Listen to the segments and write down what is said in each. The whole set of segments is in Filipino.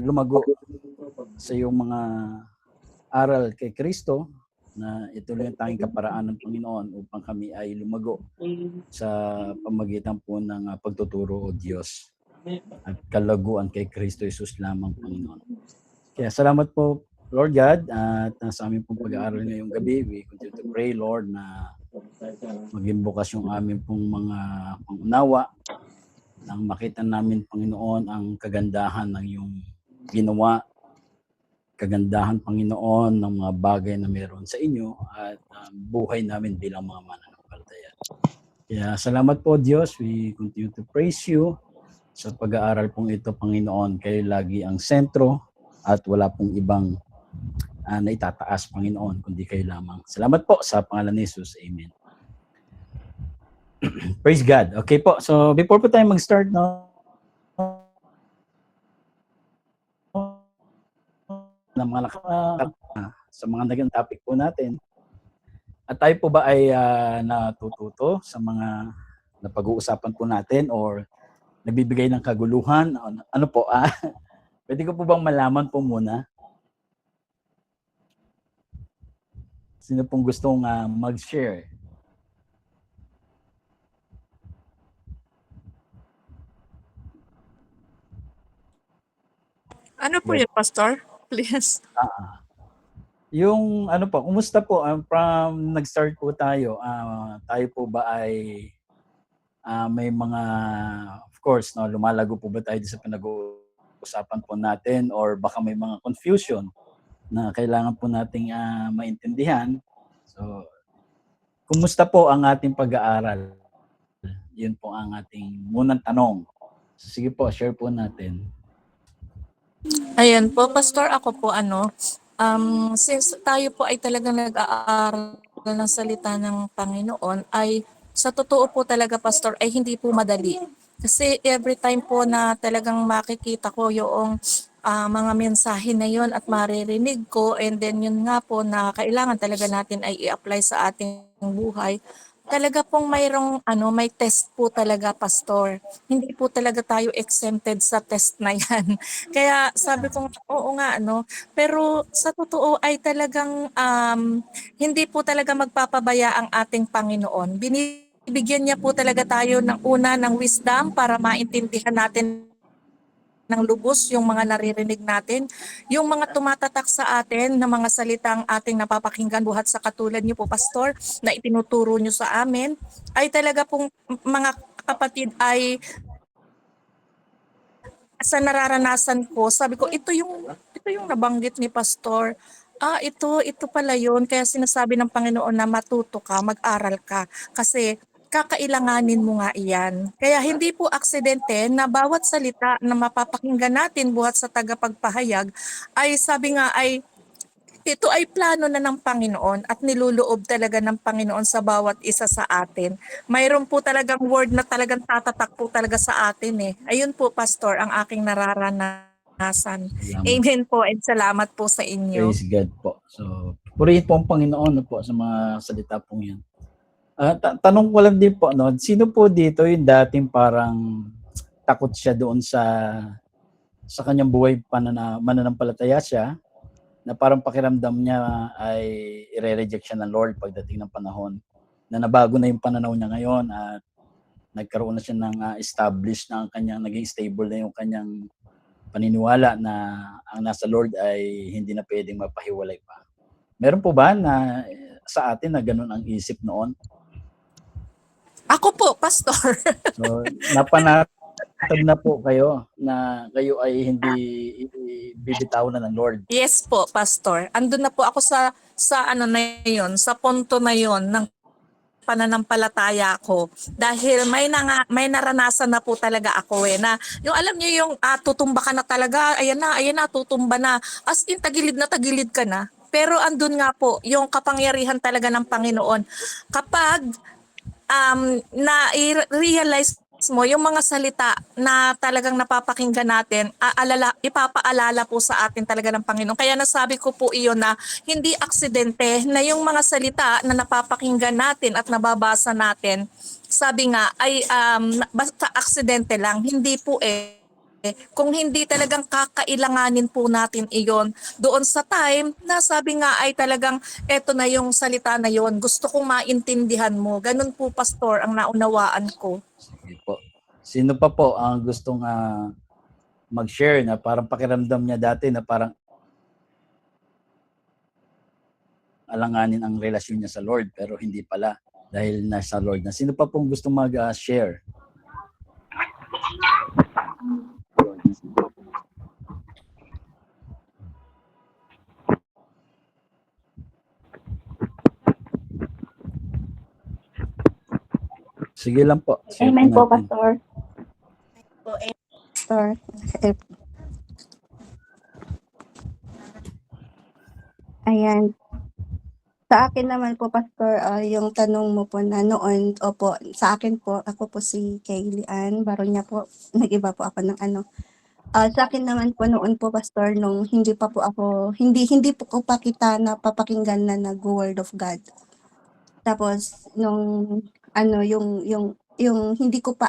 lumago sa iyong mga aral kay Kristo, na ito lang yung tanging kaparaan ng Panginoon upang kami ay lumago sa pamagitan po ng pagtuturo o Diyos at kalaguan kay Kristo Jesus lamang, Panginoon. Kaya salamat po, Lord God, at sa aming pong pag-aaral ngayong gabi, we continue to pray, Lord, na maging bukas yung aming pong mga pangunawa, nang makita namin, Panginoon, ang kagandahan ng iyong ginawa, kagandahan, Panginoon, ng mga bagay na meron sa inyo at buhay namin bilang mga mananampalataya. Kaya salamat po, Diyos. We continue to praise you sa pag-aaral pong ito, Panginoon. Kayo lagi ang sentro at wala pong ibang na itataas, Panginoon, kundi kayo lamang. Salamat po sa pangalan ni Jesus. Amen. Praise God. Okay po. So before po tayo mag-start, no, ng mga sa mga naging topic po natin. At tayo po ba ay natututo sa mga napag-uusapan po natin or nabibigay ng kaguluhan? Ano po? Pwede ko po bang malaman po muna? Sino pong gustong mag-share? Ano po yun, Pastor? Please. Yung ano po, kumusta po from nag-start po tayo? Tayo po ba ay may mga, of course, no, lumalago po ba tayo sa pinag-uusapan po natin or baka may mga confusion na kailangan po nating maintindihan? So, kumusta po ang ating pag-aaral? Yun po ang ating munang tanong. So, sige po, share po natin. Ayan po, Pastor, ako po since tayo po ay talagang nag-aaral ng salita ng Panginoon, ay sa totoo po talaga, Pastor, ay hindi po madali. Kasi every time po na talagang makikita ko yung mga mensahe na yon at maririnig ko, and then yun nga po na kailangan talaga natin ay i-apply sa ating buhay, talaga pong may test po talaga, Pastor. Hindi po talaga tayo exempted sa test na yan. Kaya sabi ko, oo nga, pero sa totoo ay talagang hindi po talaga magpapabaya ang ating Panginoon. Binibigyan niya po talaga tayo ng una ng wisdom para maintindihan natin ng lubos yung mga naririnig natin, yung mga tumatatak sa atin na mga salitang ating napapakinggan buhat sa katulad niyo po, Pastor, na itinuturo niyo sa amin, ay talaga pong mga kapatid ay sa nararanasan ko, sabi ko, ito yung nabanggit ni Pastor. Ito pala yun. Kaya sinasabi ng Panginoon na matuto ka, mag-aral ka. Kasi kakailanganin mo nga iyan. Kaya hindi po aksidente na bawat salita na mapapakinggan natin buhat sa tagapagpahayag ay sabi nga ay ito ay plano na ng Panginoon at niluloob talaga ng Panginoon sa bawat isa sa atin. Mayroon po talagang word na talagang tatatak po talaga sa atin eh. Ayun po, Pastor, ang aking nararanasan. Salamat. Amen po and salamat po sa inyo. Praise God po. So, purihin po ang Panginoon po sa mga salita pong yan. Tanong ko lang din po, no, sino po dito yung dating parang takot siya doon sa kanyang buhay mananampalataya siya, na parang pakiramdam niya ay i-reject siya ng Lord pagdating ng panahon, na nabago na yung pananaw niya ngayon at nagkaroon na siya ng established na ang kanyang, naging stable na yung kanyang paniniwala na ang nasa Lord ay hindi na pwedeng mapahiwalay pa. Meron po ba na sa atin na ganun ang isip noon? Ako po, Pastor. So, napanatag na po kayo na kayo ay hindi bibitaw na ng Lord. Yes po, Pastor. Andun na po ako sa ano na yon, sa punto na yon ng pananampalataya ko dahil may naranasan na po talaga ako na yung alam niyo yung tutumba ka na talaga, ayan na tutumba na, as in tagilid ka na, pero andun nga po yung kapangyarihan talaga ng Panginoon kapag na-realize mo yung mga salita na talagang napapakinggan natin, ipapaalala po sa atin talaga ng Panginoon. Kaya nasabi ko po iyon na hindi aksidente na yung mga salita na napapakinggan natin at nababasa natin, sabi nga ay basta aksidente lang, hindi po eh. Kung hindi talagang kakailanganin po natin iyon doon sa time na sabi nga ay talagang eto na yung salita na yon, gusto kong maintindihan mo. Ganun po, Pastor, ang naunawaan ko. Sige po. Sino pa po ang gustong mag-share na parang pakiramdam niya dati na parang alanganin ang relasyon niya sa Lord pero hindi pala dahil nasa Lord na. Sino pa pong gustong mag-share? Sige lang po. Share Amen po, natin. Pastor. Pastor. Ayan. Sa akin naman po, Pastor, yung tanong mo po na noon, opo, sa akin po, ako po si Kaylee Ann Baronia po, nag-iba po ako ng ano. Sa akin naman po noon po, Pastor, nung hindi pa po ako, hindi po ko pa kita na papakinggan na nag-Word of God. Tapos, nung, ano, yung hindi ko pa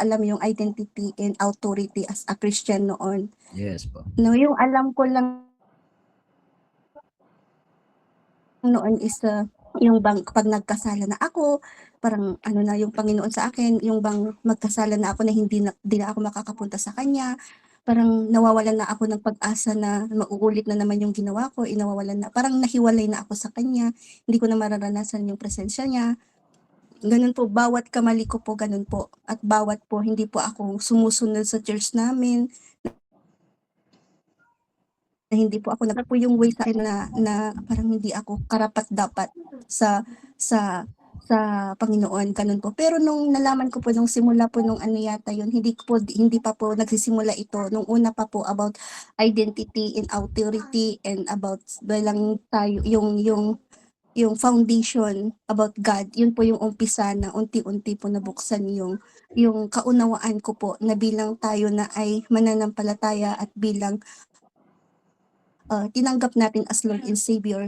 alam yung identity and authority as a Christian noon. Yes po. No, yung alam ko lang noon is yung bang pag nagkasala na ako, parang ano na yung Panginoon sa akin, yung bang magkasala na ako na di na ako makakapunta sa kanya, parang nawawalan na ako ng pag-asa na mauulit na naman yung ginawa ko, nawawalan na, parang nahiwalay na ako sa kanya, hindi ko na mararanasan yung presensya niya. Ganun po, bawat kamali ko po ganun po, at bawat po hindi po ako sumusunod sa church namin, na hindi po ako po yung way sa akin na parang hindi ako karapat-dapat sa Panginoon, ganun po. Pero nung nalaman ko po nung simula po nung ano yata yun, hindi pa po nagsisimula ito. Nung una pa po about identity and authority and about lang tayo yung foundation about God, yun po yung umpisa na unti-unti po nabuksan yung kaunawaan ko po na bilang tayo na ay mananampalataya at bilang tinanggap natin as Lord and Savior.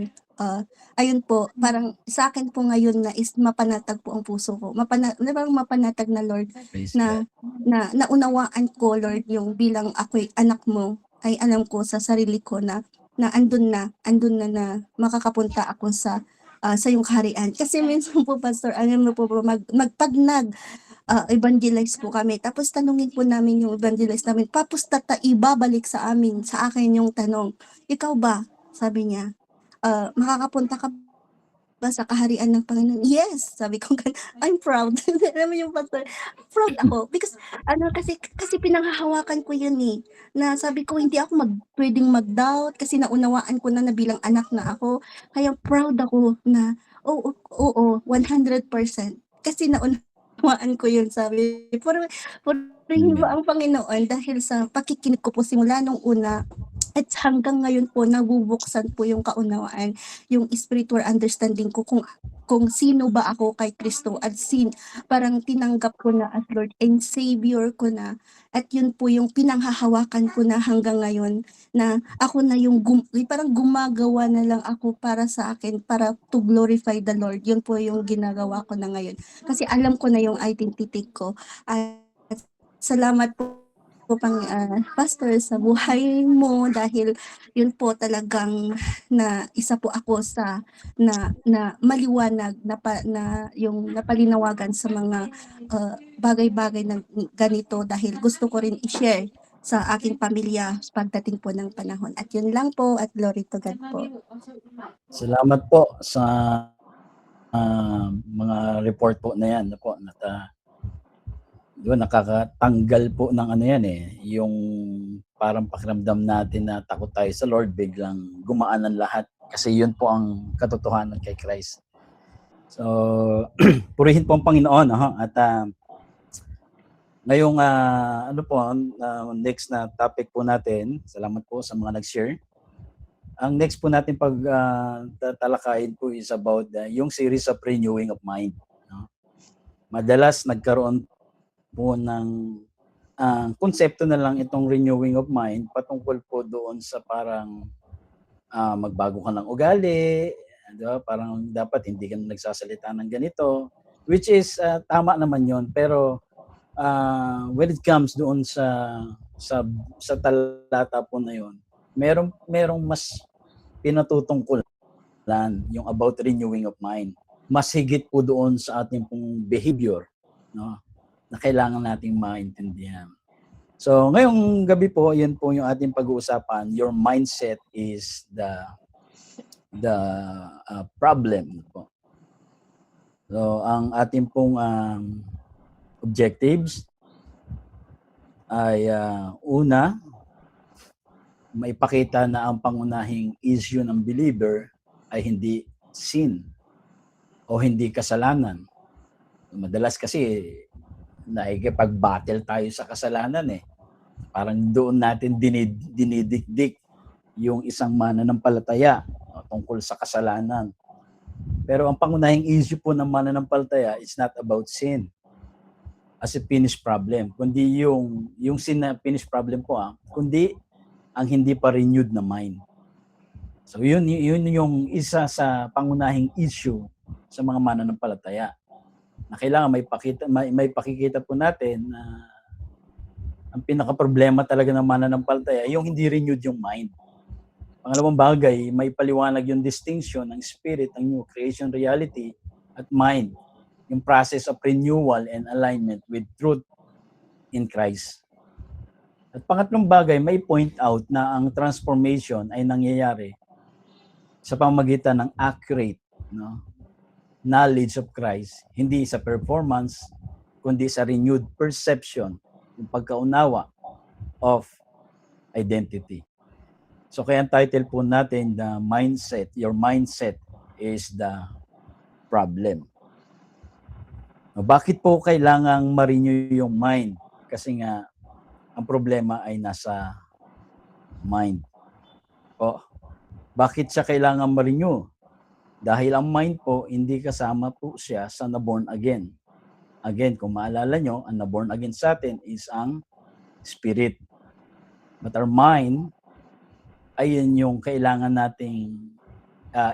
Ayun po, parang sa akin po ngayon na is mapanatag po ang puso ko. Parang mapanatag na Lord Praise na, God. na naunawaan ko, Lord, yung bilang ako'y anak mo, ay alam ko sa sarili ko na andun na makakapunta ako sa iyong kaharian. Kasi minsan po, Pastor, alam mo po, pag evangelize po kami. Tapos tanungin po namin yung evangelize namin. Tapos ibabalik sa akin yung tanong, ikaw ba? Sabi niya, makakapunta ka ba sa kaharian ng Panginoon? Yes! Sabi ko, I'm proud. Alam mo yung pastor, proud ako. Because, kasi pinanghahawakan ko yun eh. Na sabi ko, hindi ako pwedeng mag-doubt kasi naunawaan ko na bilang anak na ako. Kaya proud ako na, oo, 100%. Kasi naunawaan ko yun, sabi. Purihin mo ang Panginoon dahil sa pakikinig ko po simula nung una at hanggang ngayon po nabubuksan po yung kaunawaan, yung spiritual understanding ko kung sino ba ako kay Kristo at parang tinanggap ko na as Lord and Savior ko na, at yun po yung pinanghahawakan ko na hanggang ngayon na ako na yung parang gumagawa na lang ako para sa akin, para to glorify the Lord. Yun po yung ginagawa ko na ngayon kasi alam ko na yung identity ko. At salamat po Pastor sa buhay mo dahil yun po talagang na isa po ako sa na maliwanag na yung napalinawagan sa mga bagay-bagay na ganito dahil gusto ko rin i-share sa aking pamilya pagdating po ng panahon. At yun lang po at glory to God po. Salamat po sa mga report po na yan. Po, nakakatanggal po ng ano yan eh, yung parang pakiramdam natin na takot tayo sa Lord, biglang gumaan ang lahat kasi yun po ang katotohanan kay Christ. So, purihin po ang Panginoon. At ngayong next na topic po natin, salamat po sa mga nag-share. Ang next po natin tatalakayin po is about yung series of renewing of mind. Madalas nagkaroon po ng konsepto na lang itong renewing of mind patungkol po doon sa parang magbago ka ng ugali, diba? Parang dapat hindi ka nagsasalita ng ganito, which is tama naman yon, pero when it comes doon sa talata po na yon, merong mas pinatutungkulan yung about renewing of mind. Mas higit po doon sa ating pong behavior, no, na kailangan nating maintindihan. So, ngayong gabi po, yan po yung ating pag-uusapan. Your mindset is the problem po. So, ang ating pong objectives ay una, maipakita na ang pangunahing issue ng believer ay hindi sin o hindi kasalanan. Madalas kasi nakikipag-battle tayo sa kasalanan eh. Parang doon natin dinidikdik yung isang mananampalataya tungkol sa kasalanan. Pero ang pangunahing issue po ng mananampalataya is not about sin as a finished problem, kundi yung sin na finished problem po, kundi ang hindi pa renewed na mind. So yun yung isa sa pangunahing issue sa mga mananampalataya. Na kailangan may pakikita po natin na ang pinaka-problema talaga ng mananampalataya yung hindi renewed yung mind. Pangalawang bagay, may paliwanag yung distinction ng spirit, ng new creation reality at mind, yung process of renewal and alignment with truth in Christ. At pangatlong bagay, may point out na ang transformation ay nangyayari sa pamamagitan ng accurate, no, knowledge of Christ, hindi sa performance, kundi sa renewed perception, yung pagkaunawa of identity. So kaya ang title po natin, the mindset, your mindset is the problem. Bakit po kailangang ma-renew yung mind? Kasi nga, ang problema ay nasa mind. Bakit siya kailangan ma-renew? Dahil ang mind po, hindi kasama po siya sa na-born again. Again, kung maalala nyo, ang na-born again sa atin is ang spirit. But our mind, ayun yung kailangan nating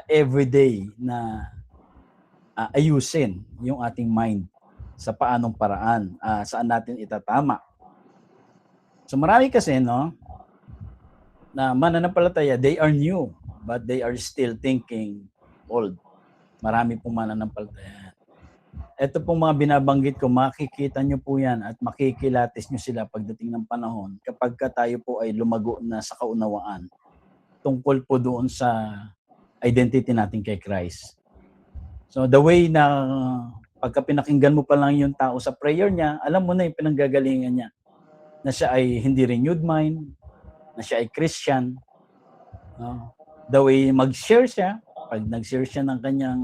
everyday na ayusin yung ating mind sa paanong paraan, saan natin itatama. So marami kasi, no, na mananampalataya, they are new, but they are still thinking old. Marami pong mananampalataya. Ito pong mga binabanggit ko, makikita nyo po yan at makikilatis nyo sila pagdating ng panahon kapag tayo po ay lumago na sa kaunawaan tungkol po doon sa identity natin kay Christ. So the way na pagka pinakinggan mo pa lang yung tao sa prayer niya, alam mo na yung pinanggagalingan niya. Na siya ay hindi renewed mind, na siya ay Christian. The way mag-share siya, pag nag-share siya ng kanyang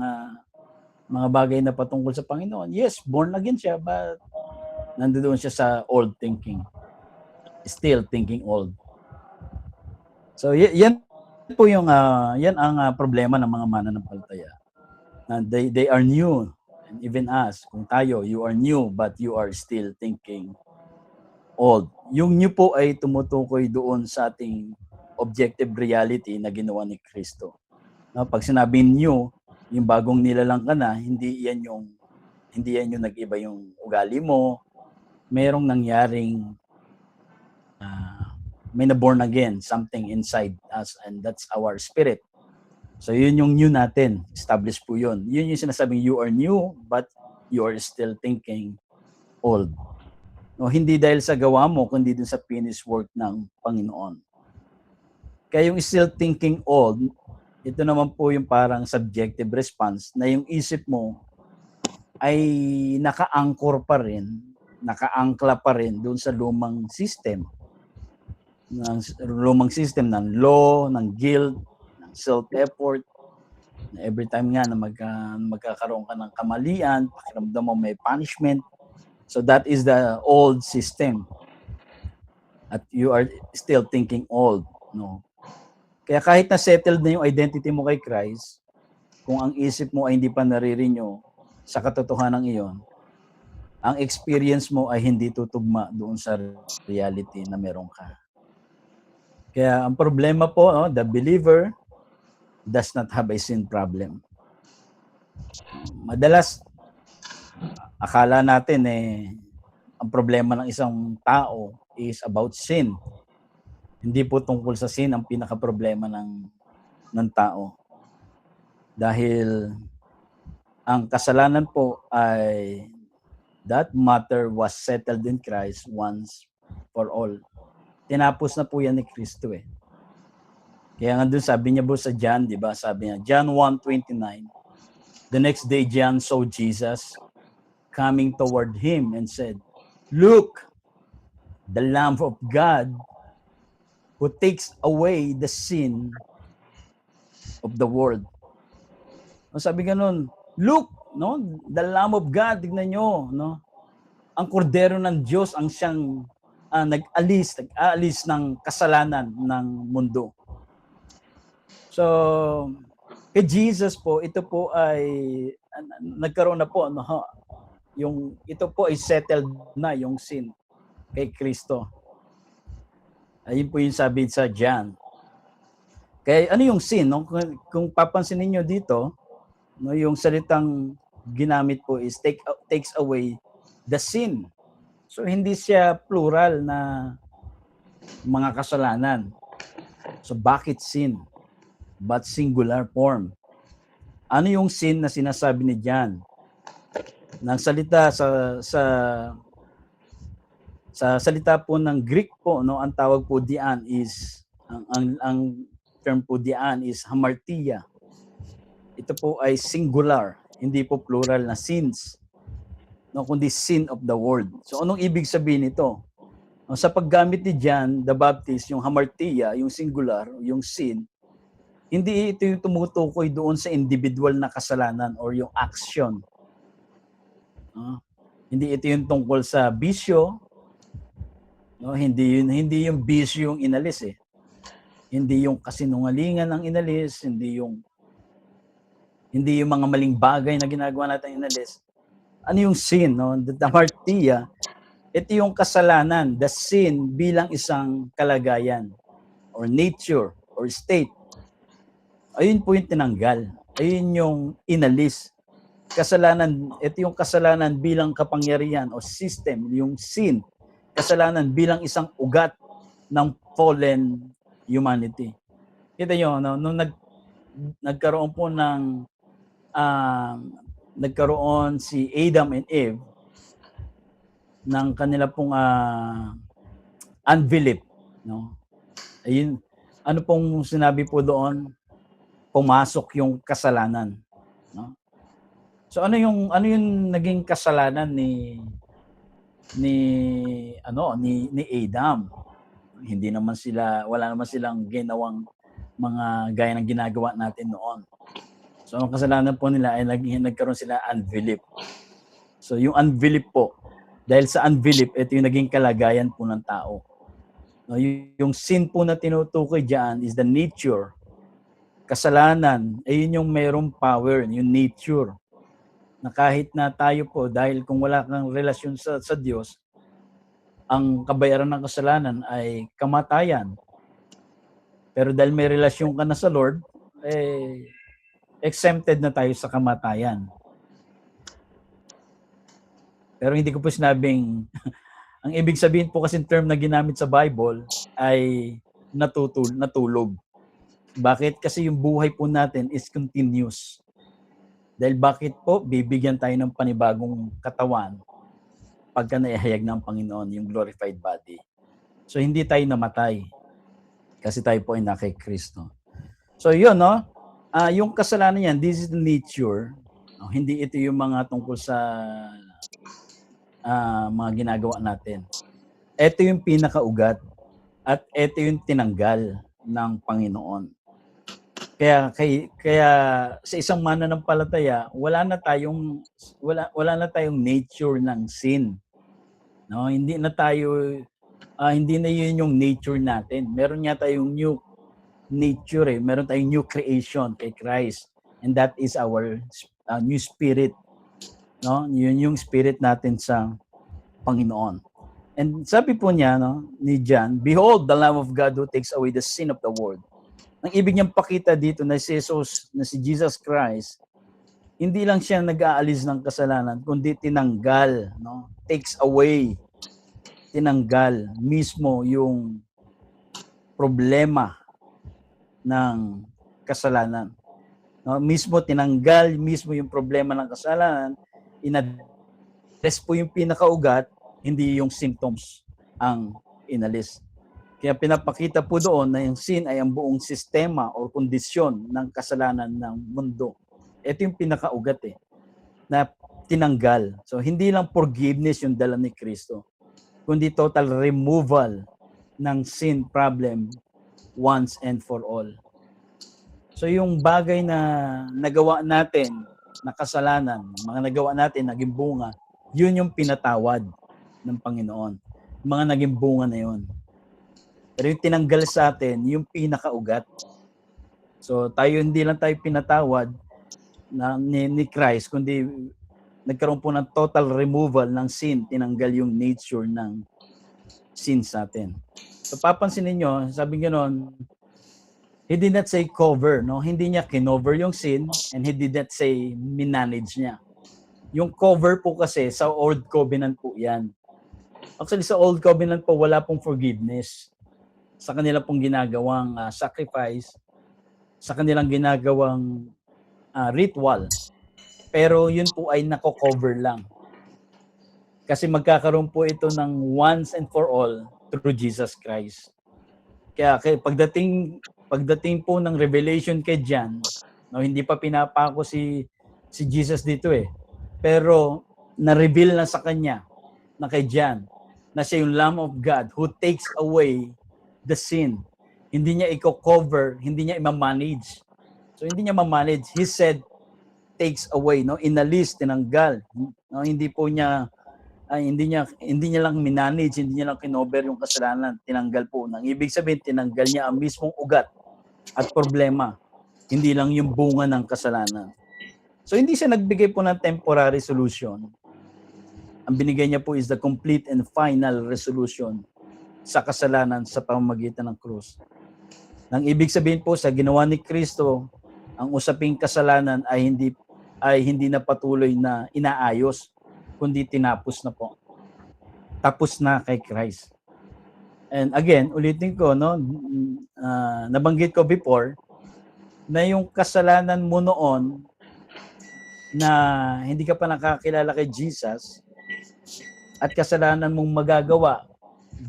mga bagay na patungkol sa Panginoon, yes, born again siya, but nandoon siya sa old thinking. Still thinking old. So yan po yung yan ang problema ng mga mananampalataya. They are new, and even us, kung tayo, you are new but you are still thinking old. Yung new po ay tumutukoy doon sa ating objective reality na ginawa ni Kristo. Pag sinabing new, yung bagong nilalang ka na, hindi yan yung nag-iba yung ugali mo. Merong nangyaring may na born again, something inside us, and that's our spirit. So yun yung new natin, established po yun. Yun yung sinasabing you are new, but you are still thinking old. No, hindi dahil sa gawa mo, kundi dun sa finished work ng Panginoon. Kaya yung still thinking old, ito naman po yung parang subjective response na yung isip mo ay naka-anchor pa rin, naka-angkla pa rin doon sa lumang system ng law, ng guilt, ng self-effort. Every time nga na magkakaroon ka ng kamalian, pakiramdam mo may punishment. So that is the old system. At you are still thinking old, no? Kaya kahit na settled na yung identity mo kay Christ, kung ang isip mo ay hindi pa nare-renew sa katotohanan iyon, ang experience mo ay hindi tutugma doon sa reality na meron ka. Kaya ang problema po, the believer does not have a sin problem. Madalas, akala natin ang problema ng isang tao is about sin. Hindi po tungkol sa sin ang pinaka-problema ng tao. Dahil ang kasalanan po ay that matter was settled in Christ once for all. Tinapos na po yan ni Kristo eh. Kaya nga doon sabi niya po sa John, di ba? Sabi niya, John 1:29, the next day John saw Jesus coming toward him and said, "Look, the Lamb of God who takes away the sin of the world." Sabi ganun, look, no? The Lamb of God, tignan nyo, no? Ang kordero ng Diyos ang siyang nag-aalis ng kasalanan ng mundo. So, kay Jesus po, ito po ay nagkaroon na po, no? Ito po ay settled na yung sin kay Kristo. Ayun po yung sabi sa John. Kaya ano yung sin? No? Kung papansinin niyo dito, no, yung salitang ginamit po is takes away the sin. So hindi siya plural na mga kasalanan. So bakit sin? But singular form. Ano yung sin na sinasabi ni John? Nang salita sa salita po ng Greek po, no, ang tawag po diyan is ang term po diyan is hamartia. Ito po ay singular, hindi po plural na sins. No, kundi sin of the world. So anong ibig sabihin nito? No, sa paggamit ni John the Baptist, yung hamartia, yung singular, yung sin, hindi ito yung tumutukoy doon sa individual na kasalanan or yung action. Hindi ito yung tungkol sa bisyo. No, hindi yung bisyo yung inalis eh. Hindi yung kasinungalingan ang inalis, hindi yung mga maling bagay na ginagawa natin inalis. Ano yung sin, no? The hamartia, ito yung kasalanan, the sin bilang isang kalagayan or nature or state. Ayun po yung tinanggal. Ayun yung inalis. Kasalanan, ito yung kasalanan bilang kapangyarihan o system, yung sin. Kasalanan bilang isang ugat ng fallen humanity. Kita nyo, no? Nung nagkaroon po ng nagkaroon si Adam and Eve ng kanila pong unbelief, no? Ayun, ano pong sinabi po doon? Pumasok yung kasalanan, no? So ano yung naging kasalanan ni Adam? Wala naman silang ginawang mga gaya ng ginagawa natin noon. So ang kasalanan po nila ay nagkaroon sila unbelief. So yung unbelief po, dahil sa unbelief, ito yung naging kalagayan po ng tao. No, yung sin po na tinutukoy diyan is the nature. Kasalanan, ayun yung mayroong power, yung nature. Na kahit na tayo po, dahil kung wala kang relasyon sa Diyos, ang kabayaran ng kasalanan ay kamatayan. Pero dahil may relasyon ka na sa Lord, exempted na tayo sa kamatayan. Pero hindi ko po sinabing, ang ibig sabihin po kasi term na ginamit sa Bible ay natulog. Bakit? Kasi yung buhay po natin is continuous. Dahil bakit po bibigyan tayo ng panibagong katawan pagka naihayag ng Panginoon yung glorified body. So hindi tayo namatay kasi tayo po ay kay Kristo. So yun, no? Yung kasalanan yan, this is the nature. No? Hindi ito yung mga tungkol sa mga ginagawa natin. Ito yung pinakaugat at ito yung tinanggal ng Panginoon. Kaya sa isang mananampalataya, wala na tayong nature ng sin. No, hindi na yun yung nature natin. Meron nga tayong new nature eh. Meron tayong new creation kay Christ. And that is our new spirit. No, yun yung spirit natin sa Panginoon. And sabi po niya, no, ni John, "Behold the Lamb of God who takes away the sin of the world." Ang ibig niyang pakita dito na si Jesus Christ, hindi lang siya nag-aalis ng kasalanan, kundi tinanggal, no? Takes away tinanggal mismo yung problema ng kasalanan. No, mismo tinanggal mismo yung problema ng kasalanan, inaddress po yung pinakaugat, hindi yung symptoms ang inalis. Kaya pinapakita po doon na yung sin ay ang buong sistema o kondisyon ng kasalanan ng mundo. Ito yung pinakaugat na tinanggal. So hindi lang forgiveness yung dala ni Kristo, kundi total removal ng sin problem once and for all. So yung bagay na nagawa natin na kasalanan, mga nagawa natin naging bunga, yun yung pinatawad ng Panginoon. Mga naging bunga na yun. Pero yung tinanggal sa atin, yung pinakaugat. So tayo hindi lang tayo pinatawad ni Christ, kundi nagkaroon po ng total removal ng sin, tinanggal yung nature ng sin sa atin. So papansin niyo, sabi ganoon, he did not say cover, no? Hindi niya kinover yung sin, and he did not say minanage niya. Yung cover po kasi sa Old Covenant po yan. Actually sa Old Covenant po wala pong forgiveness sa kanila pong ginagawang sacrifice, sa kanilang ginagawang ritual. Pero yun po ay nako-cover lang. Kasi magkakaroon po ito ng once and for all through Jesus Christ. Kaya pagdating po ng revelation kay John, no, hindi pa pinapako si Jesus dito pero na-reveal na sa kanya na kay John na siya yung Lamb of God who takes away the sin. Hindi niya i-cover, hindi niya i-manage. So hindi niya ma-manage. He said takes away, no, inalis, tinanggal. No, hindi niya lang minanage, hindi niya lang kinover yung kasalanan, tinanggal po. Nang ibig sabihin, tinanggal niya ang mismong ugat at problema, hindi lang yung bunga ng kasalanan. So hindi siya nagbigay po ng temporary solution. Ang binigay niya po is the complete and final resolution sa kasalanan sa pamamagitan ng krus. Nang ibig sabihin po sa ginawa ni Kristo, ang usaping kasalanan ay hindi na patuloy na inaayos, kundi tinapos na po. Tapos na kay Christ. And again, ulitin ko, no, nabanggit ko before, na yung kasalanan mo noon na hindi ka pa nakakilala kay Jesus at kasalanan mong magagawa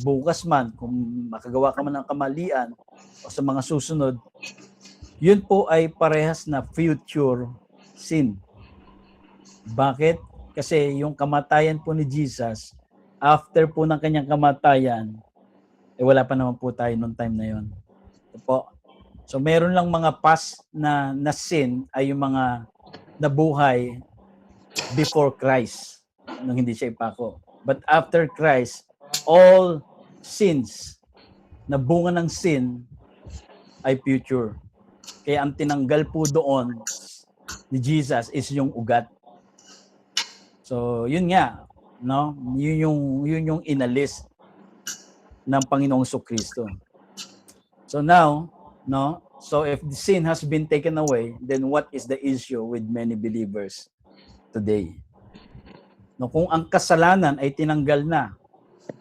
bukas man, kung makagawa ka man ng kamalian o sa mga susunod, yun po ay parehas na future sin. Bakit? Kasi yung kamatayan po ni Jesus, after po ng kanyang kamatayan, wala pa naman po tayo noong time na yun. Ito po. So meron lang mga past na sin ay yung mga nabuhay before Christ, nung hindi siya ipako. But after Christ, all sins na bunga ng sin ay future. Kaya ang tinanggal po doon ni Jesus is yung ugat. So, yun nga, no? Yun yung inalis ng Panginoong Jesucristo. So now, no? So if the sin has been taken away, then what is the issue with many believers today? No, kung ang kasalanan ay tinanggal na,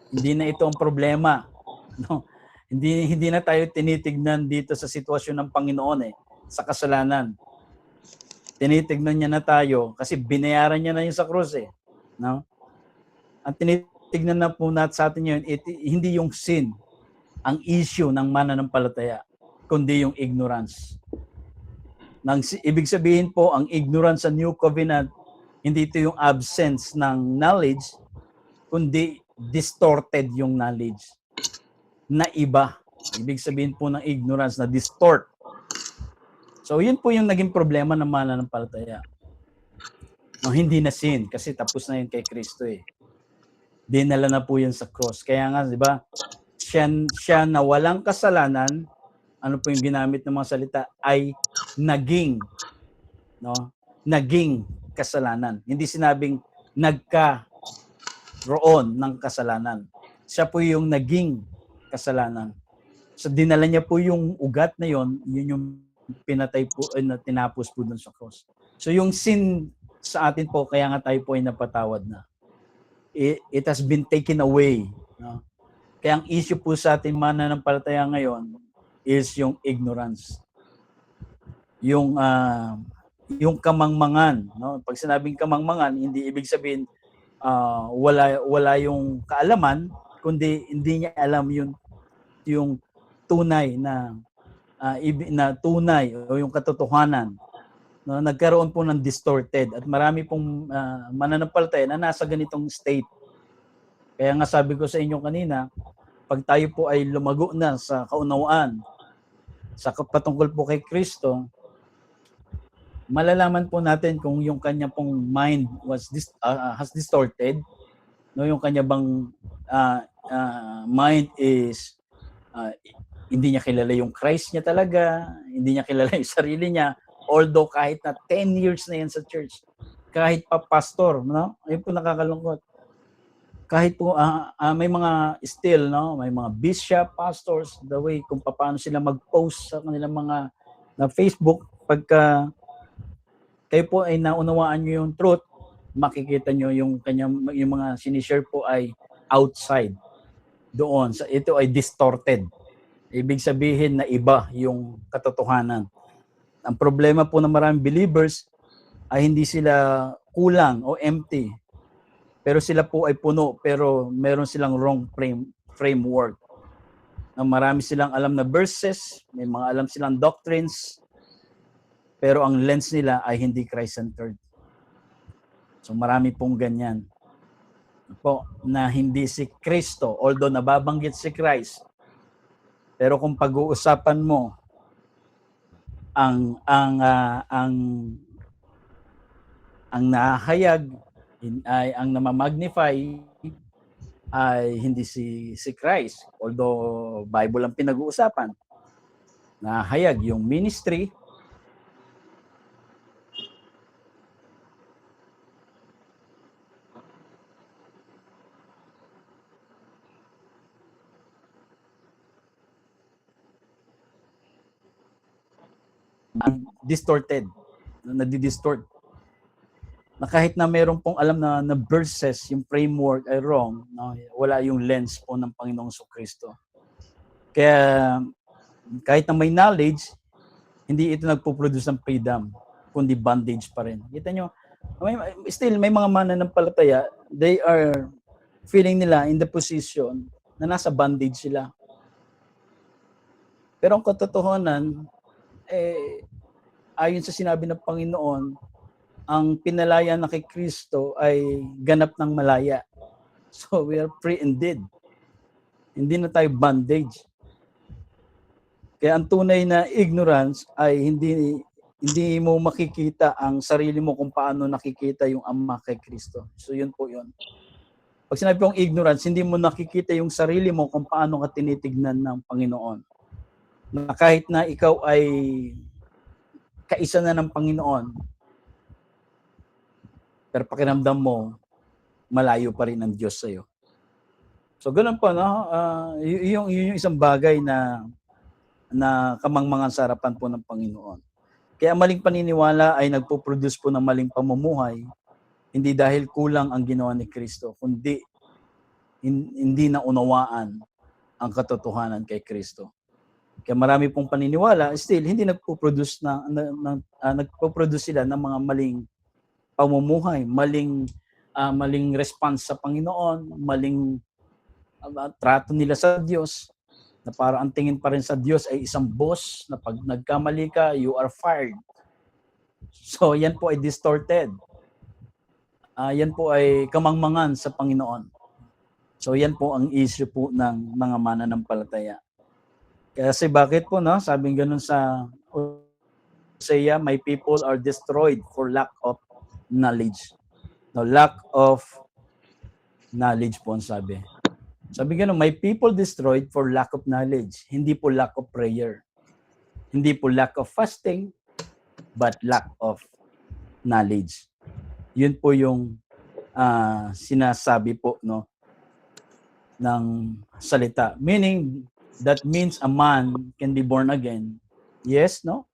hindi na ito ang problema. No? Hindi na tayo tinitignan dito sa sitwasyon ng Panginoon sa kasalanan. Tinitignan niya na tayo kasi binayaran niya na yun sa krus no? Ang tinitignan na po natin sa atin yun, hindi yung sin ang issue ng mananampalataya, kundi yung ignorance. Ibig sabihin po, ang ignorance sa New Covenant, hindi ito yung absence ng knowledge, kundi distorted yung knowledge na iba. Ibig sabihin po ng ignorance na distort. So yun po yung naging problema ng mananampalataya. No, hindi na sin kasi tapos na yun kay Kristo Dinala na po yun sa cross. Kaya nga, di ba, siya na walang kasalanan, ano po yung ginamit ng mga salita, ay naging kasalanan. Hindi sinabing nagkaroon ng kasalanan. Siya po yung naging kasalanan. So dinala niya po yung ugat na yun yung pinatay po, na tinapos po dun sa cross. So yung sin sa atin po, kaya nga tayo po ay napatawad na. It has been taken away No? Kaya ang issue po sa ating mananampalataya ngayon is yung ignorance. Yung kamangmangan, no? Pag sinabing kamangmangan, hindi ibig sabihin wala yung kaalaman, kundi hindi niya alam yung tunay na tunay o yung katotohanan. No, nagkaroon po ng distorted at marami pong mananampalataya na nasa ganitong state. Kaya nga sabi ko sa inyo kanina, pag tayo po ay lumago na sa kaunawaan, sa patungkol po kay Kristo, malalaman po natin kung yung kanya pong mind has distorted, no, yung kanya bang mind is hindi niya kilala yung Christ niya talaga, hindi niya kilala yung sarili niya, although kahit na 10 years na yan sa church, kahit pa pastor, no? Ayun po nakakalungkot. Kahit po may mga still, no, may mga bishop, pastors, the way kung paano sila mag-post sa kanilang mga na Facebook, pagka kayo po ay naunawaan niyo yung truth, makikita niyo yung mga sinishare po ay outside doon. Ito ay distorted. Ibig sabihin na iba yung katotohanan. Ang problema po ng maraming believers ay hindi sila kulang o empty. Pero sila po ay puno, pero meron silang wrong framework. Marami silang alam na verses, may mga alam silang doctrines, pero ang lens nila ay hindi Christ-centered. So marami pong ganyan. Po, na hindi si Kristo, although nababanggit si Christ, pero kung pag-uusapan mo ang nahayag ay ang namamagnify ay hindi si Christ, although Bible ang pinag-uusapan. Nahayag yung ministry, distorted, nadidistort. Na kahit na meron pong alam na verses, yung framework ay wrong, no? Wala yung lens po ng Panginoong Kristo. Kaya kahit na may knowledge, hindi ito nagpo-produce ng freedom, kundi bondage pa rin. Kita nyo, still may mga mananampalataya, they are feeling nila in the position na nasa bondage sila. Pero ang katotohanan, ayon sa sinabi ng Panginoon, ang pinalaya na kay Kristo ay ganap ng malaya. So we are free indeed. Hindi na tayo bondage. Kaya ang tunay na ignorance ay hindi mo makikita ang sarili mo kung paano nakikita yung Ama kay Kristo. So yun po yun. Pag sinabi kong ignorance, hindi mo nakikita yung sarili mo kung paano ka tinitignan ng Panginoon. Na kahit na ikaw ay kaisa na ng Panginoon, pero pakiramdam mo, malayo pa rin ang Diyos sa'yo. So, ganun po, no? Yung isang bagay na kamangmangan sa harapan po ng Panginoon. Kaya maling paniniwala ay nagpo-produce po ng maling pamumuhay, hindi dahil kulang ang ginawa ni Kristo, kundi hindi na unawaan ang katotohanan kay Kristo. Kaya marami pong paniniwala, still, hindi nagpo-produce sila ng mga maling pamumuhay, maling response sa Panginoon, maling trato nila sa Diyos, na para ang tingin pa rin sa Diyos ay isang boss na pag nagkamali ka, you are fired. So yan po ay distorted. Yan po ay kamangmangan sa Panginoon. So yan po ang issue po ng mga mananampalataya. Kasi bakit po, no? Sabing ganun sa Hosea, my people are destroyed for lack of knowledge. No, lack of knowledge po ang sabi. Sabi ganun, my people destroyed for lack of knowledge. Hindi po lack of prayer. Hindi po lack of fasting, but lack of knowledge. Yun po yung sinasabi po, no, ng salita. Meaning, that means a man can be born again. Yes, no?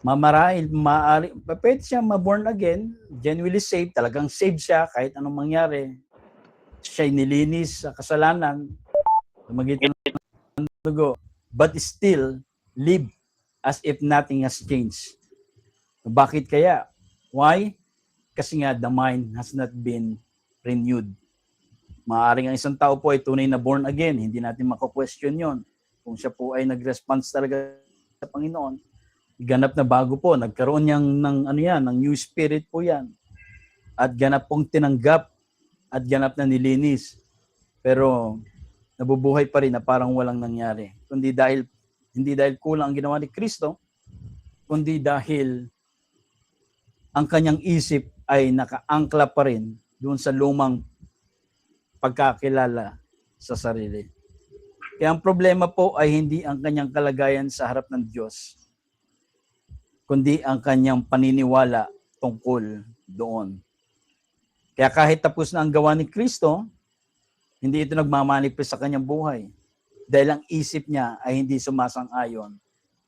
Pwede siya ma-born again, genuinely saved, talagang saved siya kahit anong mangyari. siya'y nilinis sa kasalanan, magitan ng dugo, but still live as if nothing has changed. Bakit kaya? Why? Kasi nga the mind has not been renewed. Maaaring ang isang tao po ay tunay na born again, hindi natin mako-question yon. Kung siya po ay nag-response talaga sa Panginoon, ganap na bago po, nagkaroon niyang ng new spirit po yan. At ganap pong tinanggap at ganap na nilinis. Pero nabubuhay pa rin na parang walang nangyari. Hindi dahil kulang ang ginawa ni Kristo, kundi dahil ang kanyang isip ay nakaangkla pa rin doon sa lumang pagkakilala sa sarili. Kaya ang problema po ay hindi ang kanyang kalagayan sa harap ng Diyos, kundi ang kanyang paniniwala tungkol doon. Kaya kahit tapos na ang gawa ni Kristo, hindi ito nagmamanifest sa kanyang buhay. Dahil ang isip niya ay hindi sumasang-ayon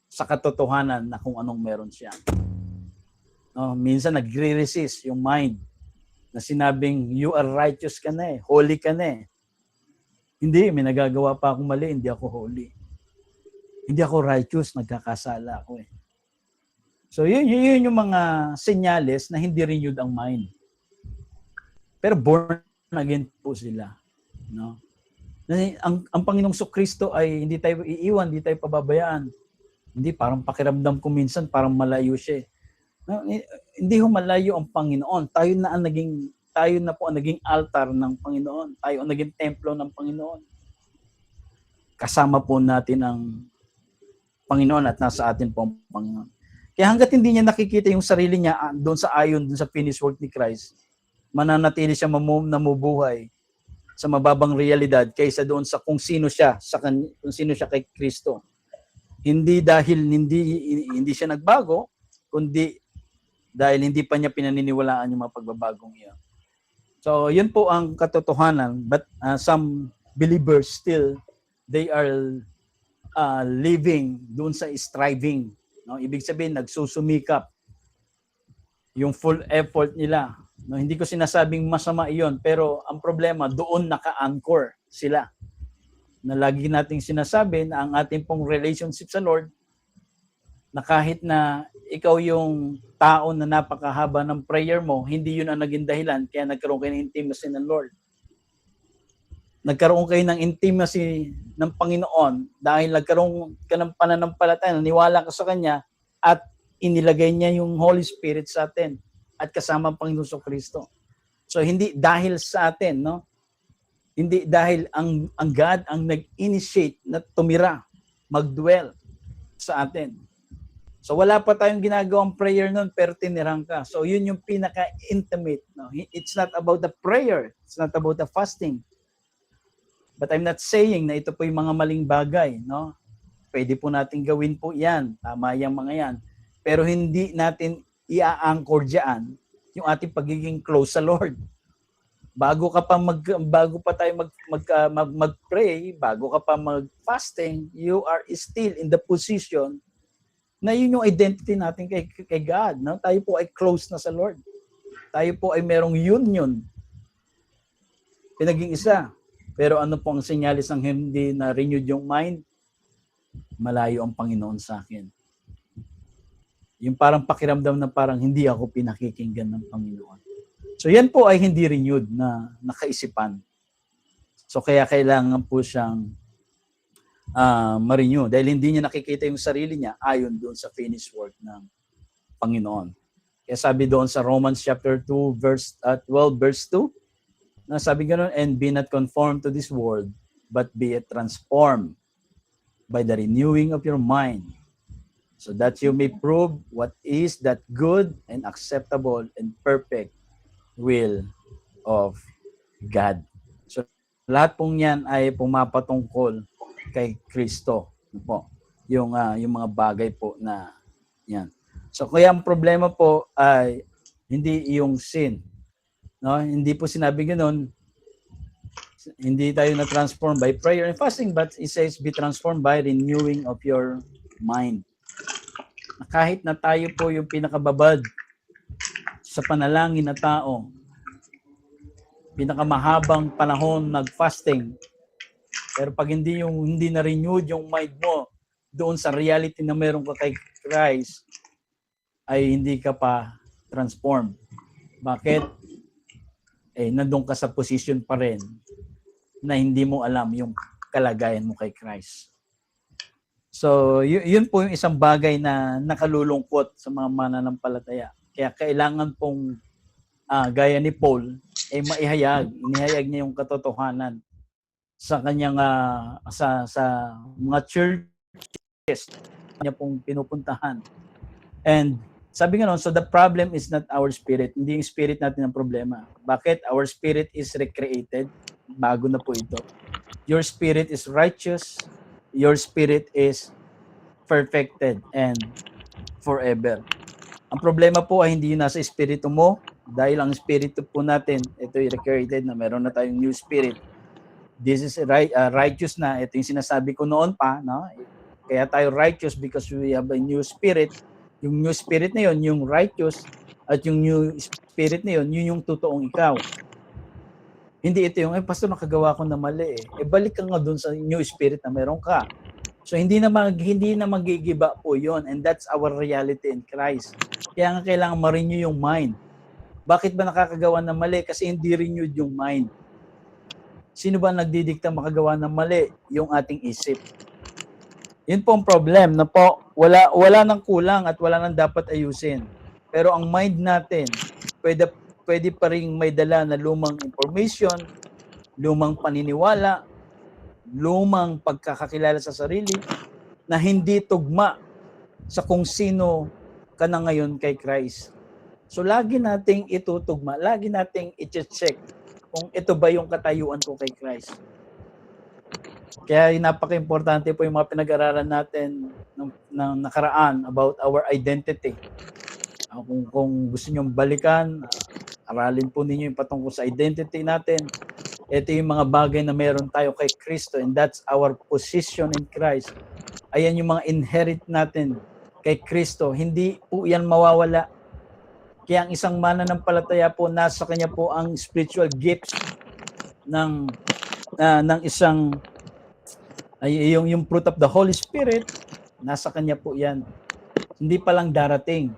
sa katotohanan na kung anong meron siya. Minsan nagre-resist yung mind na sinabing, you are righteous ka na holy ka na Hindi, may nagagawa pa akong mali, hindi ako holy. Hindi ako righteous, nagkakasala ako So yun yung mga senyales na hindi renewed ang mind. Pero born again po sila. No? Ang Panginoong Kristo ay hindi tayo iiwan, hindi tayo pababayaan. Hindi, parang pakiramdam ko minsan, parang malayo siya. No? Hindi malayo ang Panginoon. Tayo na po ang naging altar ng Panginoon. Tayo ang naging templo ng Panginoon. Kasama po natin ang Panginoon at nasa atin po ang Panginoon. Kaya hanggat hindi niya nakikita yung sarili niya doon sa finished work ni Christ, mananatili siya namubuhay sa mababang realidad kaysa doon sa kung sino siya kay Kristo. Hindi dahil hindi siya nagbago, kundi dahil hindi pa niya pinaniniwalaan yung mga pagbabagong iyon. So, yun po ang katotohanan, but some believers still they are living doon sa striving, no? Ibig sabihin nagsusumikap yung full effort nila. No, hindi ko sinasabing masama iyon, pero ang problema, doon naka-anchor sila. Na lagi nating sinasabi na ang ating pong relationship sa Lord, na kahit na ikaw yung tao na napakahaba ng prayer mo, hindi yun ang naging dahilan, kaya nagkaroon kayo ng intimacy ng Lord. Nagkaroon kayo ng intimacy ng Panginoon dahil nagkaroon ka ng pananampalataya, naniwala ka sa Kanya, at inilagay niya yung Holy Spirit sa atin at kasama ang Panginoon Kristo. So hindi dahil sa atin, no? Hindi dahil ang God ang nag-initiate na tumira, mag-dwell sa atin. So wala pa tayong ginagawang prayer noon pero tinirang ka. So yun yung pinaka-intimate, no? It's not about the prayer, it's not about the fasting. But I'm not saying na ito po yung mga maling bagay, no? Pwede po natin gawin po 'yan, tama yung mga 'yan. Pero hindi natin i-anchor diyan yung ating pagiging close sa Lord. Bago pa tayo mag-pray, bago ka pa mag-fasting, you are still in the position na yun yung identity natin kay God, no? Tayo po ay close na sa Lord. Tayo po ay merong union. Pinaging isa. Pero ano po ang senyalis ng hindi na renewed yung mind? Malayo ang Panginoon sa akin. Yung parang pakiramdam na parang hindi ako pinakikinggan ng Panginoon. So yan po ay hindi renewed na nakaisipan. So kaya kailangan po siyang ma-renew dahil hindi niya nakikita yung sarili niya ayon doon sa finished work ng Panginoon. Kaya sabi doon sa Romans chapter 2 verse 12 verse 2, na sabi ganoon, and be not conformed to this world, but be transformed by the renewing of your mind, so that you may prove what is that good and acceptable and perfect will of God. So lahat pong yan ay pumapatungkol kay Kristo po. Yung mga bagay po na yan. So kaya ang problema po ay hindi yung sin. No, hindi po sinabi ganoon. Hindi tayo na-transform by prayer and fasting, but it says be transformed by renewing of your mind. Kahit na tayo po yung pinakababad sa panalangin na tao, pinakamahabang panahon nag-fasting. Pero pag hindi na renewed yung mind mo doon sa reality na meron ka kay Christ, ay hindi ka pa transform. Bakit? Nandun ka sa position pa rin na hindi mo alam yung kalagayan mo kay Christ. So, yun po yung isang bagay na nakalulungkot sa mga mananampalataya. Kaya kailangan pong gaya ni Paul, inihayag niya yung katotohanan sa kanyang sa mga churches niya pong pinupuntahan. And sabi nga noon, so the problem is not our spirit. Hindi yung spirit natin ang problema. Bakit? Our spirit is recreated. Bago na po ito. Your spirit is righteous. Your spirit is perfected and forever. Ang problema po ay hindi yun nasa espiritu mo, dahil ang espiritu po natin, ito ay recreated na meron na tayong new spirit. This is righteous na. Ito yung sinasabi ko noon pa, no? Kaya tayo righteous because we have a new spirit. Yung new spirit na yun, yung righteous, at yung new spirit na yun, yun yung totoong ikaw. Hindi ito yung, pastor, nakagawa ko na mali eh. Balik ka nga dun sa new spirit na meron ka. So hindi na magigiba po yun. And that's our reality in Christ. Kaya nga kailangan ma-renew yung mind. Bakit ba nakakagawa ng mali? Kasi hindi renewed yung mind. Sino ba nagdidikta makagawa ng mali? Yung ating isip. Yun po ang problem na po, wala nang kulang at wala nang dapat ayusin. Pero ang mind natin, pwede pa rin may dala na lumang information, lumang paniniwala, lumang pagkakakilala sa sarili, na hindi tugma sa kung sino ka na ngayon kay Christ. So lagi nating itutugma, lagi nating i-check kung ito ba yung katayuan ko kay Christ. Kaya napaka-importante po yung mga pinag-aralan natin ng nakaraan about our identity. Kung gusto nyo balikan, aralin po ninyo yung patungkol sa identity natin. Ito yung mga bagay na meron tayo kay Kristo, and that's our position in Christ. Ayan yung mga inherit natin kay Kristo. Hindi po yan mawawala. Kaya ang isang mananampalataya po, nasa kanya po ang spiritual gifts ng isang yung fruit of the Holy Spirit, nasa kanya po yan. Hindi pa lang darating.